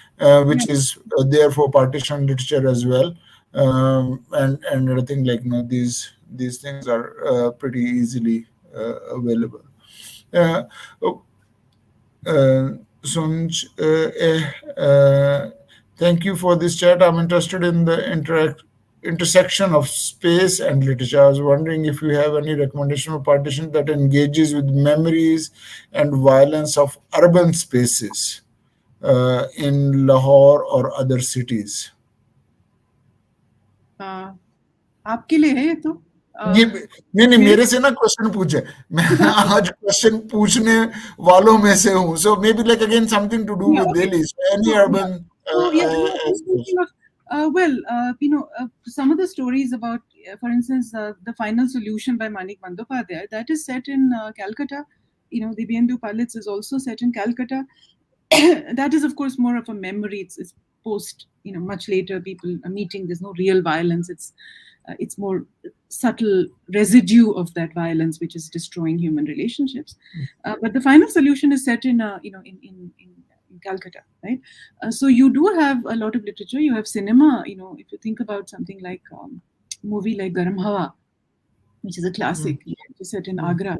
[SPEAKER 1] which is there for partition literature as well. And I think, like, these things are pretty easily available. Oh, Sunj, thank you for this chat. I'm interested in the intersection of space and literature. I was wondering if you have any recommendation of partition that engages with memories and violence of urban spaces in Lahore or other cities.
[SPEAKER 2] आपके लिए है ये तो
[SPEAKER 1] ये नहीं मेरे से ना क्वेश्चन पूछे, मैं आज क्वेश्चन पूछने वालों में से हूँ. So maybe, like, again, something to do with Delhi. So any urban
[SPEAKER 2] So yeah, I was thinking of some of the stories about, for instance, the Final Solution by Manik Bandyopadhyay, that is set in Calcutta. The Biendu Palitz is also set in Calcutta. That is, of course, more of a memory. It's post, much later, people are meeting. There's no real violence. It's more subtle residue of that violence, which is destroying human relationships. But the Final Solution is set in Calcutta, right? So you do have a lot of literature. You have cinema. If you think about something like movie like Garam Hawa, which is a classic, which is set in Agra.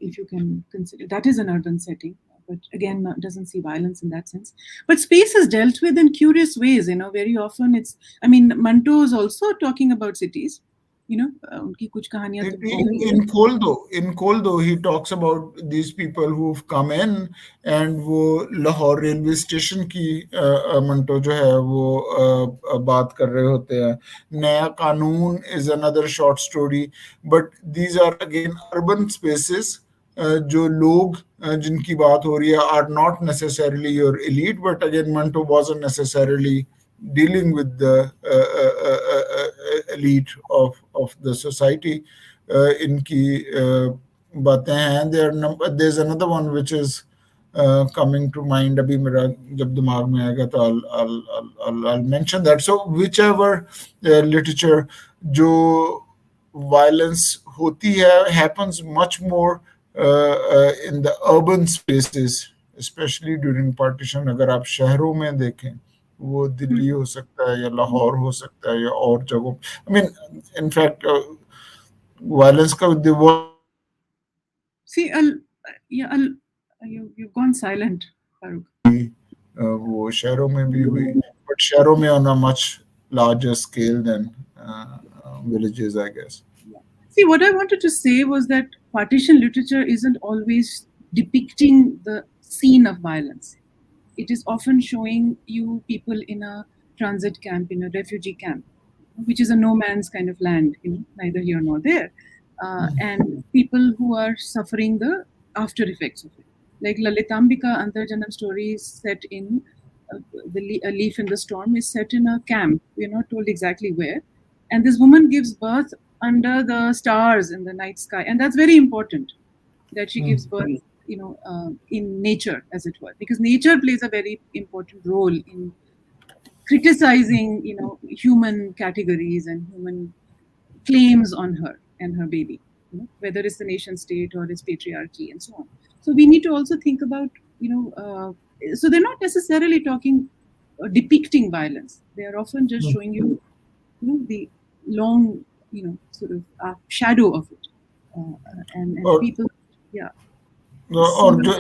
[SPEAKER 2] If you can consider, that is an urban setting, but again, doesn't see violence in that sense. But space is dealt with in curious ways. Very often Manto is also talking about cities, उनकी कुछ कहानियां
[SPEAKER 1] In,
[SPEAKER 2] तो
[SPEAKER 1] in,
[SPEAKER 2] बहुत
[SPEAKER 1] in Koldo, he talks about these people who've come in and वो Lahore railway station की मंटो जो है वो बात कर रहे होते हैं. नया कानून is another short story, but these are again urban spaces. जो लोग जिनकी बात हो रही है are not necessarily your elite, but again Manto wasn't necessarily dealing with the elite of the society. इनकी बातें हैं. There's another one which is coming to mind. अभी मेरा जब दिमाग में आएगा तो I'll mention that. So whichever literature जो violence होती है happens much more in the urban spaces, especially during partition. अगर आप शहरों में देखें, वो दिल्ली हो सकता है या लाहौर हो सकता है या और जगहों. I mean, in fact, violence का there was a time when violence
[SPEAKER 2] See, yeah, you've gone silent, Farooq.
[SPEAKER 1] वो शहरों में भी हुई, but शहरों में on a much larger scale than villages, I guess.
[SPEAKER 2] See, what I wanted to say was that partition literature isn't always depicting the scene of violence. It is often showing you people in a transit camp, in a refugee camp, which is a no man's kind of land, neither here nor there, and people who are suffering the after effects of it. Like Lalitambika Antarjanam story is set in A Leaf in the Storm is set in a camp. We're not told exactly where. And this woman gives birth under the stars in the night sky. And that's very important that she gives birth, in nature, as it were, because nature plays a very important role in criticizing, human categories and human claims on her and her baby, whether it's the nation state or it's patriarchy and so on. So we need to also think about, so they're not necessarily talking depicting violence. They are often just showing you, the long, sort of shadow of it, and
[SPEAKER 1] और
[SPEAKER 2] people, yeah.
[SPEAKER 1] और जो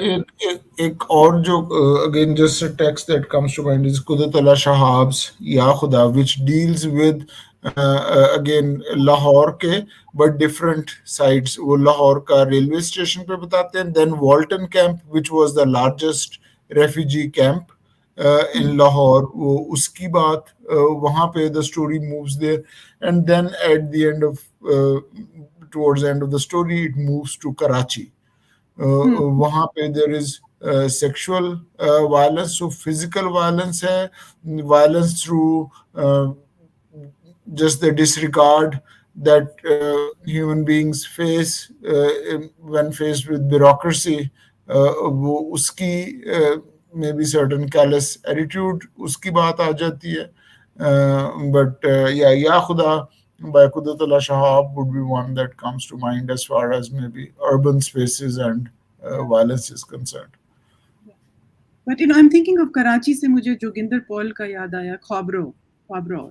[SPEAKER 1] एक और जो again just a text that comes to mind is Qudatullah Shahab's Ya Khuda, which deals with again Lahore के but different sides. वो लाहौर का railway station पे बताते हैं. Then Walton Camp, which was the largest refugee camp in Lahore, वो उसकी बात वहाँ पे the story moves there, and then at the end of towards the end of the story it moves to Karachi. वहाँ पे there is sexual violence, so physical violence है, violence through just the disregard that human beings face when faced with bureaucracy. वो उसकी maybe certain callous attitude उसकी बात आ जाती है. But yeah, Ya Khuda by Qudatullah Shahab would be one that comes to mind as far as maybe urban spaces and violence is concerned.
[SPEAKER 2] But I'm thinking of Karachi se mujhe Joginder Paul ka yaad aaya, Khwabro,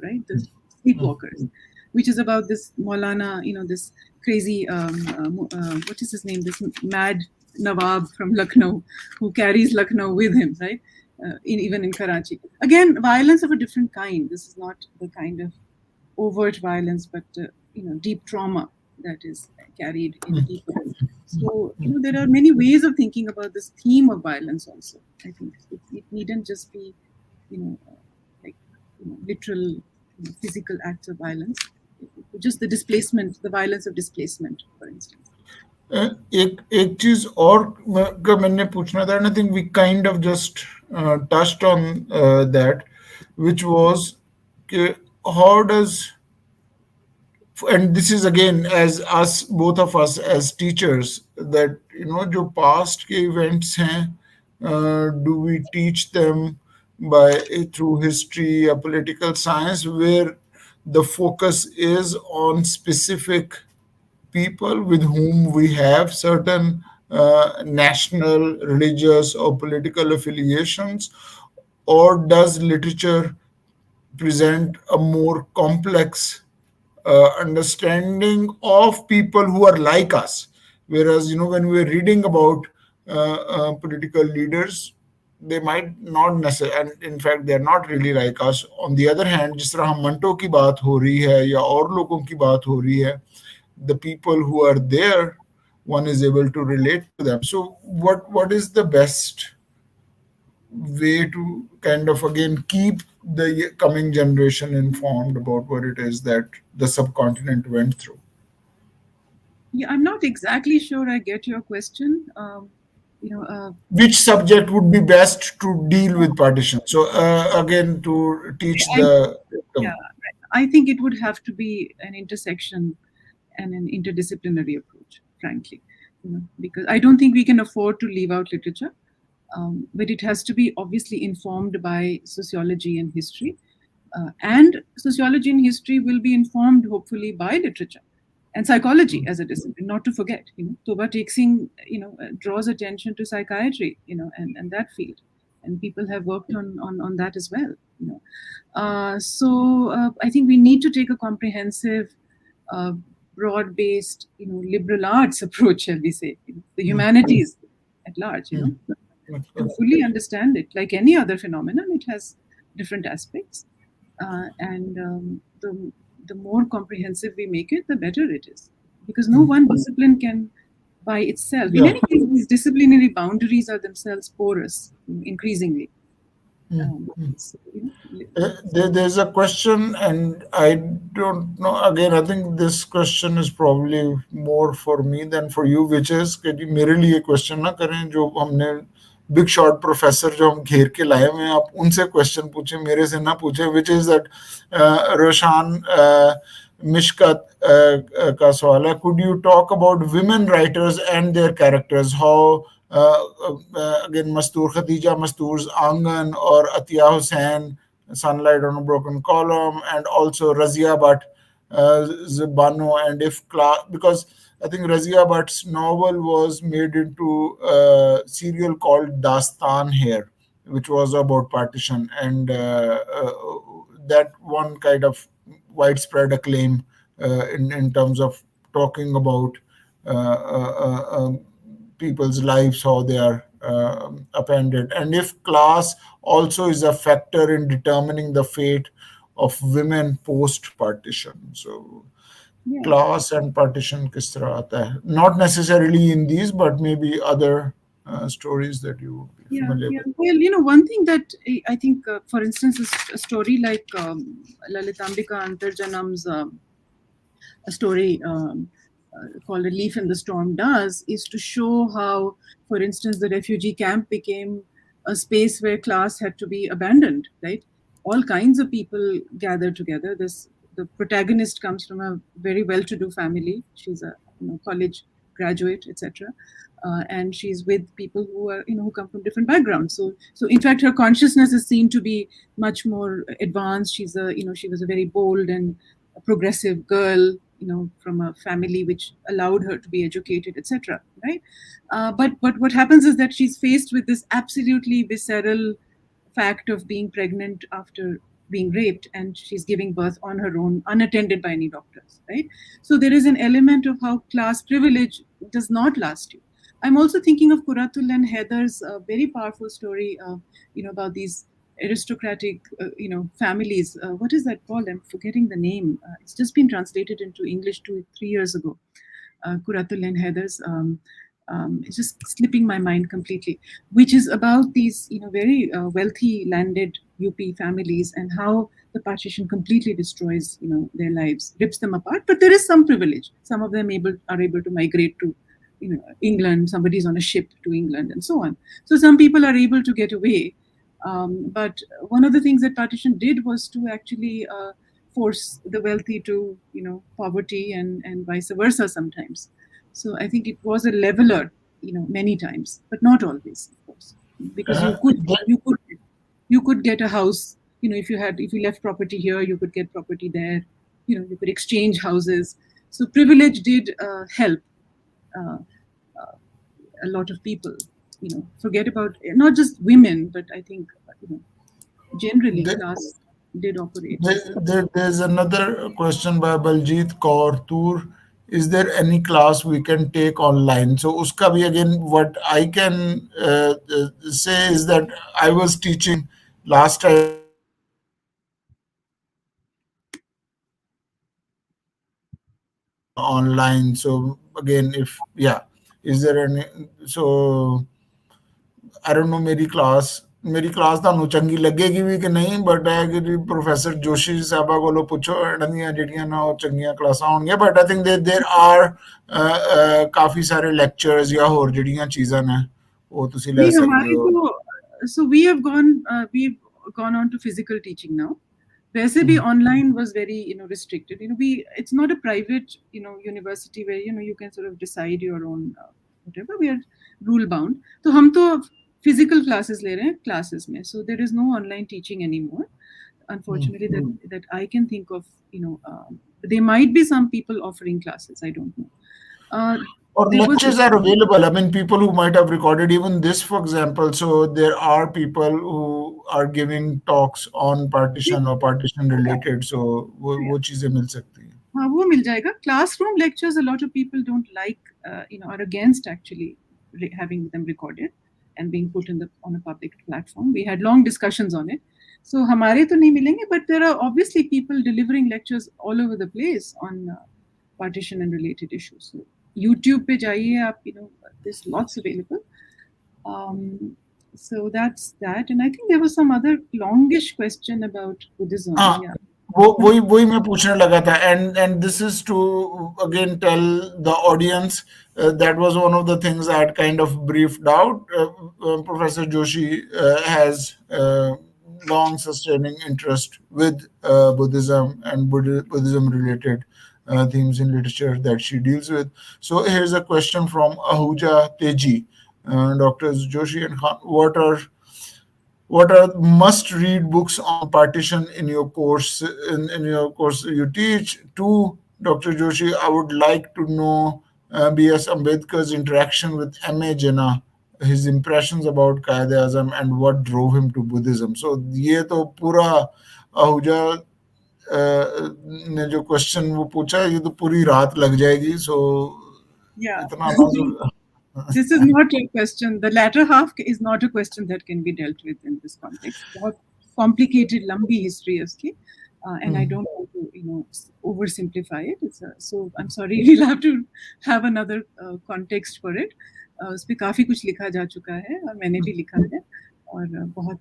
[SPEAKER 2] right? The Sleepwalkers, which is about this Maulana, this crazy, what is his name? This mad Nawab from Lucknow who carries Lucknow with him, right? Even in Karachi. Again, violence of a different kind. This is not the kind of overt violence, but deep trauma that is carried in people. So there are many ways of thinking about this theme of violence. Also, I think it needn't just be like literal physical acts of violence. Just the displacement, the violence of displacement, for instance.
[SPEAKER 1] एक चीज और का मैंने पूछना था, and I think we kind of just touched on that, which was how does, and this is again as us, both of us as teachers, that जो past के events हैं, do we teach them by through history or political science, where the focus is on specific people with whom we have certain national, religious, or political affiliations, or does literature present a more complex understanding of people who are like us? Whereas, when we're reading about political leaders, they might not necessarily, and in fact they are not really like us. On the other hand, जिस तरह हम मंटो की बात हो रही है या और लोगों की बात हो रही है, the people who are there, one is able to relate to them. So what is the best way to kind of again keep the coming generation informed about what it is that the subcontinent went through?
[SPEAKER 2] Yeah, I'm not exactly sure I get your question. You know,
[SPEAKER 1] Which subject would be best to deal with partition? So again, to teach
[SPEAKER 2] I,
[SPEAKER 1] the
[SPEAKER 2] yeah, I think it would have to be an intersection and an interdisciplinary approach, frankly, because I don't think we can afford to leave out literature, but it has to be obviously informed by sociology and history, and sociology and history will be informed hopefully by literature and psychology as a discipline. Not to forget, Toba Takesing, draws attention to psychiatry, and that field, and people have worked on that as well. So I think we need to take a comprehensive, uh, broad-based, liberal arts approach, shall we say, the humanities at large, to fully understand it. Like any other phenomenon, it has different aspects, and the more comprehensive we make it, the better it is, because no one discipline can by itself. In
[SPEAKER 1] yeah.
[SPEAKER 2] any case, these disciplinary boundaries are themselves porous, increasingly. So,
[SPEAKER 1] There's a question, and I don't know. Again, I think this question is probably more for me than for you, which is कि जी मेरे लिए question ना करें जो हमने big shot professor जो हम घेर के लाए हुए हैं, आप उनसे क्वेश्चन पूछें, मेरे से ना पूछें, which is that Roshan Mishkat का सवाल है, could you talk about women writers and their characters, how again Mastoor Khadija Mastoor's Angan or Atiya Hussain Sunlight on a Broken Column, and also Razia Bhatt Zibano, and if class, because I think Razia Bhatt's novel was made into a serial called Dastan here, which was about partition, and that one kind of widespread acclaim in terms of talking about people's lives, how they are appended, and if class also is a factor in determining the fate of women post partition. So
[SPEAKER 2] yeah.
[SPEAKER 1] class and partition kis tarah aata hai, not necessarily in these, but maybe other stories that you would be
[SPEAKER 2] Yeah,
[SPEAKER 1] familiar
[SPEAKER 2] yeah.
[SPEAKER 1] with.
[SPEAKER 2] Well, one thing that I think, for instance, a story like Lalitambika Antarjanam's a story called A Leaf in the Storm does, is to show how, for instance, the refugee camp became a space where class had to be abandoned, right? All kinds of people gathered together. The protagonist comes from a very well-to-do family. She's a college graduate, etc. And she's with people who are who come from different backgrounds. So in fact, her consciousness is seen to be much more advanced. She was a very bold and a progressive girl, from a family which allowed her to be educated, etc. Right? But what happens is that she's faced with this absolutely visceral fact of being pregnant after being raped, and she's giving birth on her own, unattended by any doctors. Right? So there is an element of how class privilege does not last you. I'm also thinking of Kuratul and Heather's very powerful story, about these aristocratic, families. What is that called? I'm forgetting the name. It's just been translated into English 3 years ago. Kuratul and Heather's. It's just slipping my mind completely. Which is about these, very wealthy landed UP families, and how the partition completely destroys, their lives, rips them apart. But there is some privilege. Some of them are able to migrate to England. Somebody's on a ship to England, and so on. So some people are able to get away, but one of the things that partition did was to actually force the wealthy to poverty, and vice versa sometimes. So I think it was a leveler, many times, but not always, of course, because
[SPEAKER 1] Uh,
[SPEAKER 2] you could get a house. If you left property here, you could get property there. You could exchange houses. So privilege did help uh, a lot of people. Forget about not just women, but I think generally
[SPEAKER 1] there,
[SPEAKER 2] class did operate.
[SPEAKER 1] there's another question by Baljit Kaur Toor. is there any class we can take online? So uska bhi again, what I can say is that I was teaching last time online. So again, if yeah, is there any? So I don't know ਮੇਰੀ class ਤੁਹਾਨੂੰ ਚੰਗੀ ਲੱਗੇਗੀ ਵੀ ਕਿ ਨਹੀਂ, but ਹੈ ਕਿ professor Joshi ਸਾਹਿਬਾ ਕੋਲੋਂ ਪੁੱਛੋ, ਇਹਨਾਂ ਦੀਆਂ ਜਿਹੜੀਆਂ ਨਾ ਉਹ ਚੰਗੀਆਂ ਕਲਾਸਾਂ ਹੋਣਗੀਆਂ, but I think there are ਕਾਫੀ ਸਾਰੇ ਲੈਕਚਰਸ ਜਾਂ ਹੋਰ ਜਿਹੜੀਆਂ ਚੀਜ਼ਾਂ ਨੇ ਉਹ ਤੁਸੀਂ ਲੈ
[SPEAKER 2] नहीं
[SPEAKER 1] ਸਕਦੇ
[SPEAKER 2] हमारे
[SPEAKER 1] ਹੋ।
[SPEAKER 2] तो so we've gone on to physical teaching now. वैसे भी online was very restricted. It's not a private university where you can sort of decide your own whatever. We are rule bound. तो हम तो physical classes ले रहे हैं classes में. So there is no online teaching anymore. Unfortunately, that I can think of. There might be some people offering classes. I don't know.
[SPEAKER 1] Or
[SPEAKER 2] There was
[SPEAKER 1] lectures are available. I mean, people who might have recorded even this, for example. So there are people who are giving talks on partition or partition related. So वो चीजें मिल सकती हैं.
[SPEAKER 2] हाँ वो मिल जाएगा. Classroom lectures, a lot of people don't like, are against actually having them recorded and being put on a public platform. We had long discussions on it. So हमारे तो नहीं मिलेंगे, but there are obviously people delivering lectures all over the place on partition and related issues. So YouTube पे जाइए आप, there's lots available. So that's that. And I think there was some other longish question about Buddhism.
[SPEAKER 1] हाँ,
[SPEAKER 2] Yeah.
[SPEAKER 1] वही मैं पूछने लगा था, and this is to again tell the audience that was one of the things I had kind of briefed out. Professor Joshi has long sustaining interest with Buddhism and Buddhism related themes in literature that she deals with. So here's a question from Ahuja Teji. Doctors Joshi and Khan, what are must read books on partition in your course, in your course you teach? To Dr. Joshi, I would like to know B.S. Ambedkar's interaction with M.A. Jinnah, his impressions about Qaeda Azam, and what drove him to Buddhism. So ये तो पूरा आहूजा ने जो question वो पूछा है, ये तो पूरी रात लग जाएगी. So
[SPEAKER 2] Yeah.
[SPEAKER 1] इतना ना
[SPEAKER 2] This is not a question. The latter half is not a question that can be dealt with in this context. बहुत complicated, लंबी history है उसकी, and I don't want to, oversimplify it. So I'm sorry, we'll have to have another context for it. उस पे काफी कुछ लिखा जा चुका है और मैंने भी लिखा है और बहुत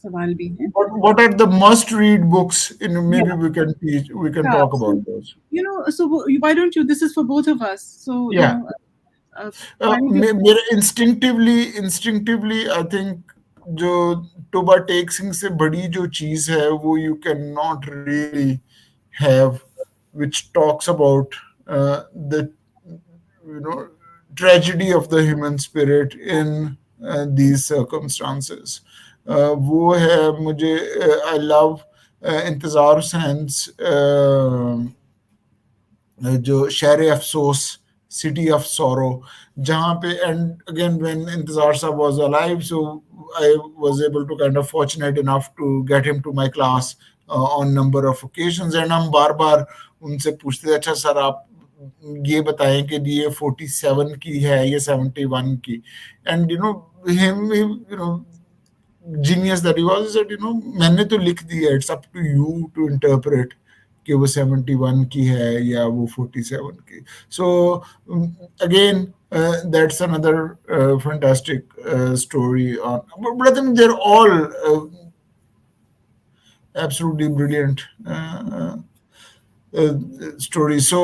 [SPEAKER 2] सवाल भी हैं.
[SPEAKER 1] What are the must-read books? Maybe
[SPEAKER 2] Yeah.
[SPEAKER 1] we can
[SPEAKER 2] Yeah,
[SPEAKER 1] talk
[SPEAKER 2] so,
[SPEAKER 1] about those.
[SPEAKER 2] So why don't you? This is for both of us. So
[SPEAKER 1] Yeah.
[SPEAKER 2] why don't you?
[SPEAKER 1] मेरे instinctively I think जो Toba take Singh से बड़ी जो चीज है वो you cannot really have, which talks about the tragedy of the human spirit in these circumstances. वो है मुझे I love इंतजार हुसैन जो शहर अफसोस, सिटी ऑफ सोरो, जहाँ पे and again when Intizar sahab was alive, so I was able to kind of fortunate enough to get him to my class on number of occasions, and हम बार बार उनसे पूछते थे, अच्छा सर आप ये बताएं कि ये 47 की है ये 71 की, and him genius that he was, that मैंने तो लिख दिया, it's up to you to interpret कि वो 71 की है या वो 47 की. So again, that's another fantastic story on, but I think they're all absolutely brilliant stories. So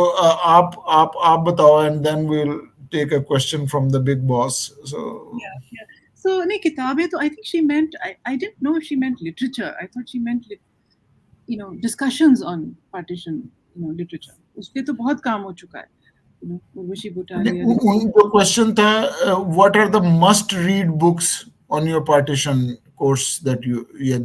[SPEAKER 1] आप बताओ, and then we'll take a question from the big boss. So
[SPEAKER 2] Yeah. So नहीं किताबें तो I think she meant, I didn't know if she meant literature. I thought she meant discussions on partition, literature. उस पे तो बहुत काम हो चुका है. Urvashi Bhuttalia.
[SPEAKER 1] the question था what are the must read books on your partition course that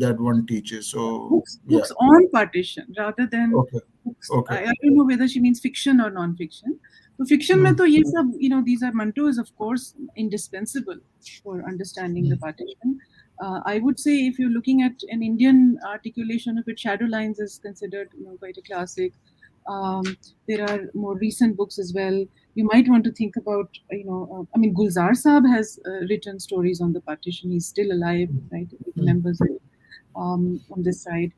[SPEAKER 1] that one teaches. So
[SPEAKER 2] books on partition rather than
[SPEAKER 1] okay.
[SPEAKER 2] books. I don't know whether she means fiction or non-fiction. So fiction में तो ये सब, these are mantos, of course, indispensable for understanding the partition. I would say if you're looking at an Indian articulation of it, Shadowlines is considered quite a classic. Um, there are more recent books as well. You might want to think about, I mean, Gulzar Saab has written stories on the partition. He's still alive, right? If he remembers it, on this side.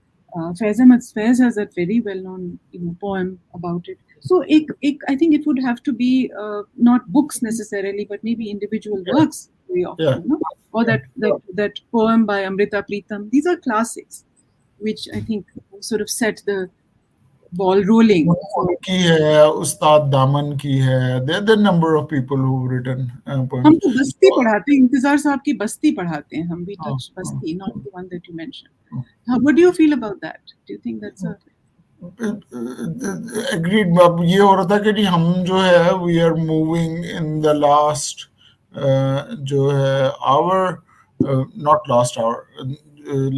[SPEAKER 2] Faiz Ahmad Faiz has a very well-known, poem about it. So, I think it would have to be not books necessarily, but maybe individual
[SPEAKER 1] Yeah,
[SPEAKER 2] works very
[SPEAKER 1] yeah.
[SPEAKER 2] often, or that poem by Amrita Pritam. These are classics, which I think sort of set the ball rolling for.
[SPEAKER 1] उनकी है, उस्ताद दामन की है. There are number of people who've written
[SPEAKER 2] हम
[SPEAKER 1] poems.
[SPEAKER 2] तो बस्ती पढ़ाते हैं, इंतजार साहब की बस्ती पढ़ाते हैं हम. We
[SPEAKER 1] हाँ,
[SPEAKER 2] touch
[SPEAKER 1] हाँ,
[SPEAKER 2] बस्ती, not the one that you mentioned.
[SPEAKER 1] हाँ.
[SPEAKER 2] What do you feel about that? Do you think that's a
[SPEAKER 1] agreed. अब ये हो रहा था कि नहीं, हम जो है we are moving in the last जो है hour, not last hour,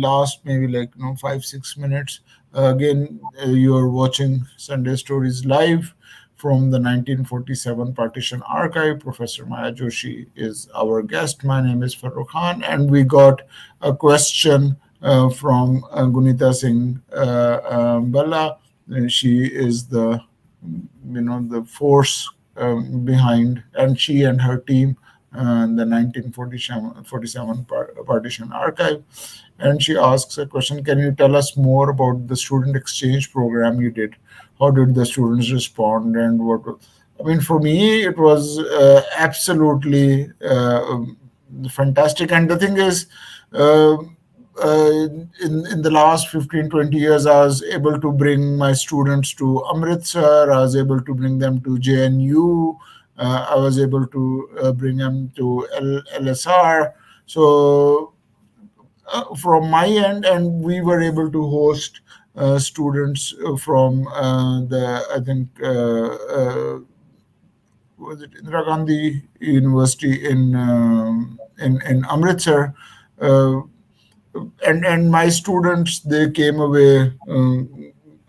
[SPEAKER 1] last maybe like 5-6 minutes. Again, you are watching Sunday Stories live from the 1947 Partition archive. Professor Maya Joshi is our guest. My name is Furrukh Khan, and we got a question from Gunita Singh Balla. She is the force behind, and she and her team, the 1947 Partition archive. And she asks a question: can you tell us more about the student exchange program you did? How did the students respond, and what? I mean, for me, it was absolutely fantastic. And the thing is, uh, in the last 15-20 years, I was able to bring my students to Amritsar. I was able to bring them to JNU. I was able to bring them to LSR. So from my end, and we were able to host students from the, I think, was it Indira Gandhi University in Amritsar. Uh, and my students, they came away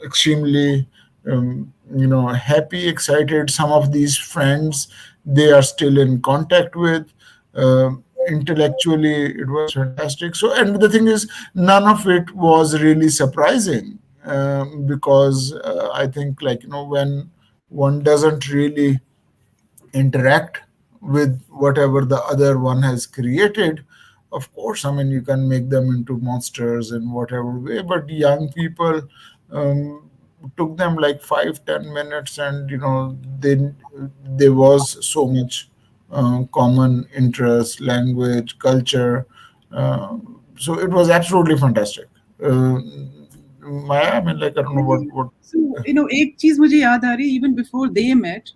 [SPEAKER 1] extremely happy, excited. Some of these friends they are still in contact with. Intellectually it was fantastic. So, and the thing is, none of it was really surprising, because I think, like, when one doesn't really interact with whatever the other one has created, of course, I mean, you can make them into monsters in whatever way, but young people, um, took them like 5-10 minutes, and there was so much common interest, language, culture. So it was absolutely fantastic. uh, Maya, I mean, like, I don't know what.
[SPEAKER 2] So, एक चीज मुझे याद आ रही, even before they met,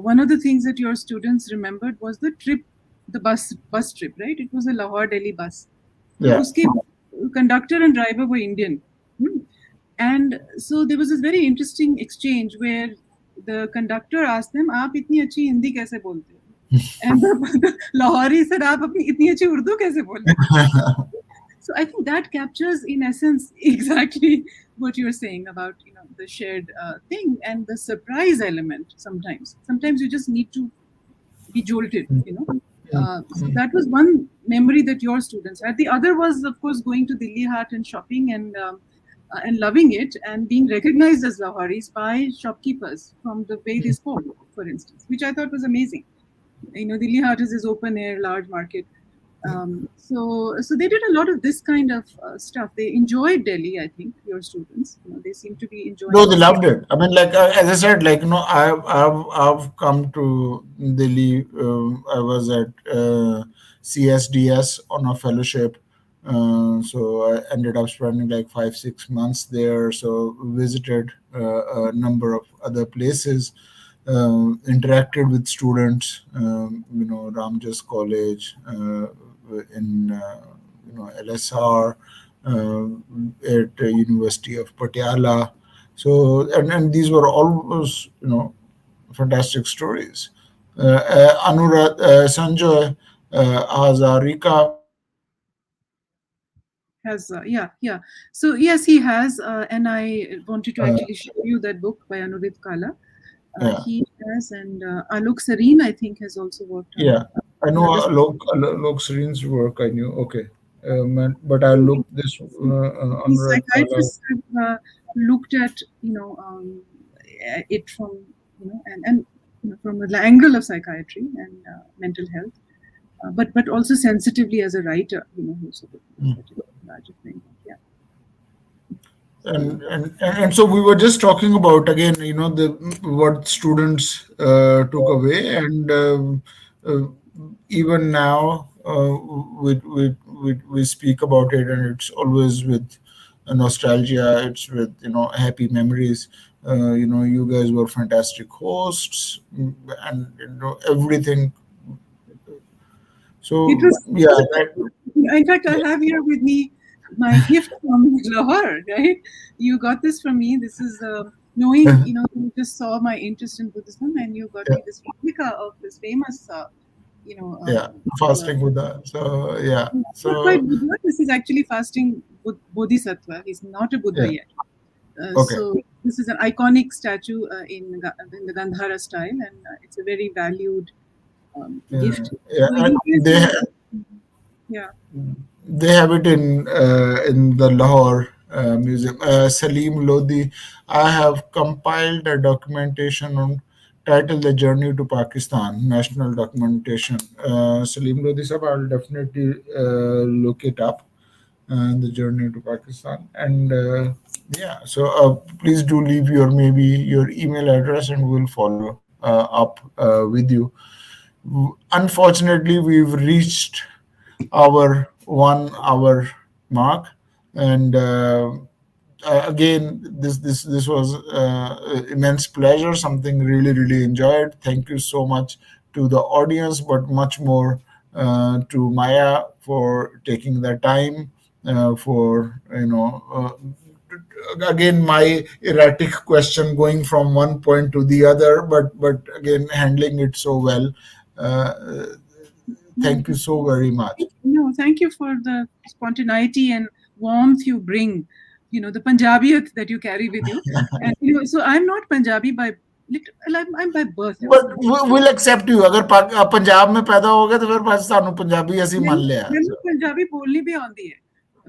[SPEAKER 2] one of the things that your students remembered was the trip, the bus trip, right? It was a Lahore Delhi bus. तो
[SPEAKER 1] Yeah.
[SPEAKER 2] उसके conductor and driver were Indian. Hmm. And so there was this very interesting exchange where the conductor asked them, आप इतनी अच्छी हिंदी कैसे बोलते हो? And the Lahori said, आप अपनी इतनी अच्छी उर्दू कैसे बोल रहे हो? So I think that captures, in essence, exactly what you're saying about the shared thing and the surprise element. Sometimes you just need to be jolted. So that was one memory that your students had. The other was, of course, going to Delhi Hat and shopping and loving it and being recognized as Lahoris by shopkeepers from the way they spoke, for instance, which I thought was amazing. Delhi Hat is this open air, large market. So they did a lot of this kind of stuff. They enjoyed Delhi, I think, your students. They seem to be
[SPEAKER 1] No,
[SPEAKER 2] enjoying
[SPEAKER 1] they
[SPEAKER 2] the
[SPEAKER 1] loved
[SPEAKER 2] city.
[SPEAKER 1] it. I mean, like, as I said, like, I've come to Delhi. I was at CSDS on a fellowship, so I ended up spending like 5-6 months there. So visited a number of other places, interacted with students. Ramjas College, in LSR, at University of Patiala. So, and these were always, fantastic stories. Anurag, Sanjay Hazarika.
[SPEAKER 2] Has yeah. So yes, he has, and I wanted to
[SPEAKER 1] uh,
[SPEAKER 2] actually show you that book by Anudit Kala.
[SPEAKER 1] yeah,
[SPEAKER 2] He has, and Alok Sareen, I think, has also worked on
[SPEAKER 1] yeah. I know
[SPEAKER 2] another.
[SPEAKER 1] Lok Serin's work. I knew. Okay, but I looked this
[SPEAKER 2] These
[SPEAKER 1] Anurag Kala.
[SPEAKER 2] psychiatrists have looked at, it from and from the angle of psychiatry and mental health, but also sensitively as a writer, who sort of looks at it in a larger framework. Yeah. So
[SPEAKER 1] And so we were just talking about again, the what students took away, and uh, even now we speak about it, and it's always with nostalgia. It's with happy memories. You guys were fantastic hosts, and everything.
[SPEAKER 2] it
[SPEAKER 1] So
[SPEAKER 2] was
[SPEAKER 1] yeah,
[SPEAKER 2] in fact, I have here with me my gift from Lahore, right? You got this from me. This is knowing,
[SPEAKER 1] that,
[SPEAKER 2] you just saw my interest in Buddhism, and you got me this replica of this famous,
[SPEAKER 1] yeah,
[SPEAKER 2] uh,
[SPEAKER 1] fasting Buddha. So yeah,
[SPEAKER 2] not quite
[SPEAKER 1] so
[SPEAKER 2] Buddha. This is actually fasting Bodhisattva. He's not a Buddha
[SPEAKER 1] yeah,
[SPEAKER 2] yet.
[SPEAKER 1] okay.
[SPEAKER 2] So this is an iconic statue in the Gandhara style, and it's a very valued
[SPEAKER 1] Yeah,
[SPEAKER 2] gift.
[SPEAKER 1] yeah,
[SPEAKER 2] So
[SPEAKER 1] and
[SPEAKER 2] you guys yeah.
[SPEAKER 1] they have it in the Lahore museum. Salim Lodi, I have compiled a documentation on titled "The Journey to Pakistan," national documentation. Salim Lodi, sir, I'll definitely look it up. The journey to Pakistan, and yeah. So please do leave your maybe your email address, and we'll follow up with you. Unfortunately, we've reached our 1 hour mark, and again, this was immense pleasure. Something really enjoyed. Thank you so much to the audience, but much more to Maya for taking the time for again my erratic question going from one point to the other, but again handling it so well. Uh,
[SPEAKER 2] No,
[SPEAKER 1] Thank you so very much.
[SPEAKER 2] no, thank you for the spontaneity and warmth you bring. The Punjabiyat that you carry with you, and so I'm not Punjabi by I'm by birth.
[SPEAKER 1] But we'll accept you. अगर पंजाब में पैदा हो गए तो फिर बस ਸਾਨੂੰ ਪੰਜਾਬੀ ਅਸੀਂ ਮੰਨ ਲਿਆ
[SPEAKER 2] ਮੈਨੂੰ ਪੰਜਾਬੀ ਬੋਲਣੀ ਵੀ ਆਉਂਦੀ ਹੈ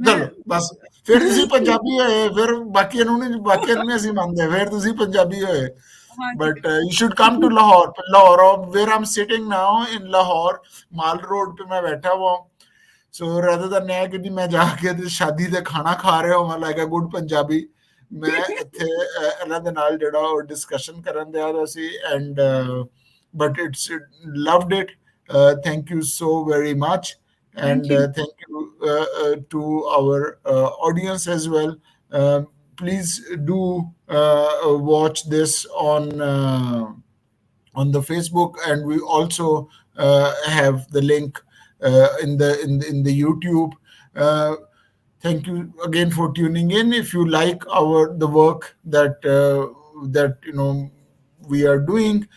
[SPEAKER 2] ਮੈਂ
[SPEAKER 1] ਚਲੋ ਬਸ ਫਿਰ ਤੁਸੀਂ ਪੰਜਾਬੀ ਹੋਏ ਫਿਰ ਬਾਕੀਆਂ ਨੂੰ ਨਹੀਂ ਅਸੀਂ ਮੰਨਦੇ ਫਿਰ ਤੁਸੀਂ ਪੰਜਾਬੀ ਹੋਏ
[SPEAKER 2] ਹਾਂਜੀ
[SPEAKER 1] but you should come to Lahore where I'm sitting now in Lahore Mall Road पे मैं बैठा हुआ हूँ so rather than कि मैं ਜਾਕੇ ਤੇ ਸ਼ਾਦੀ ਤੇ ਖਾਣਾ ਖਾ ਰਿਹਾ ਹਾਂ like a good ਪੰਜਾਬੀ ਮੈਂ ਇੱਥੇ ਇਹਨਾਂ ਦੇ ਨਾਲ ਜਿਹੜਾ ਉਹ ਡਿਸਕਸ਼ਨ ਕਰਨ ਦਿਆ ਰਿਹਾ ਸੀ and but it's loved it thank you so very much
[SPEAKER 2] thank
[SPEAKER 1] and
[SPEAKER 2] you
[SPEAKER 1] thank you to our audience as well please do watch this on the Facebook, and we also have the link in the YouTube. Uh, Thank you again for tuning in. If you like the work that we are doing,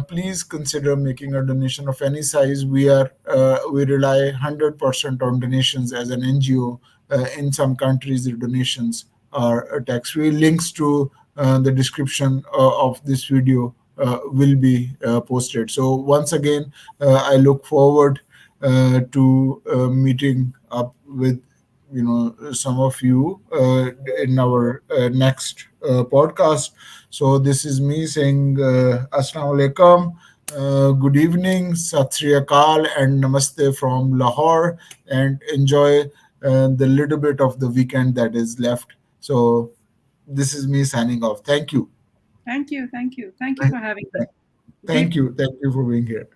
[SPEAKER 1] please consider making a donation of any size. We rely 100% on donations as an NGO. In some countries, the donations are tax-free. Links to the description of this video will be posted. So once again, I look forward to meeting up with some of you in our next podcast. So this is me saying Assalamu alaikum, good evening, Sat Sri Akal, and Namaste from Lahore, and enjoy the little bit of the weekend that is left. So this is me signing off. Thank you.
[SPEAKER 2] thank you for having me. Great
[SPEAKER 1] Thank you for being here.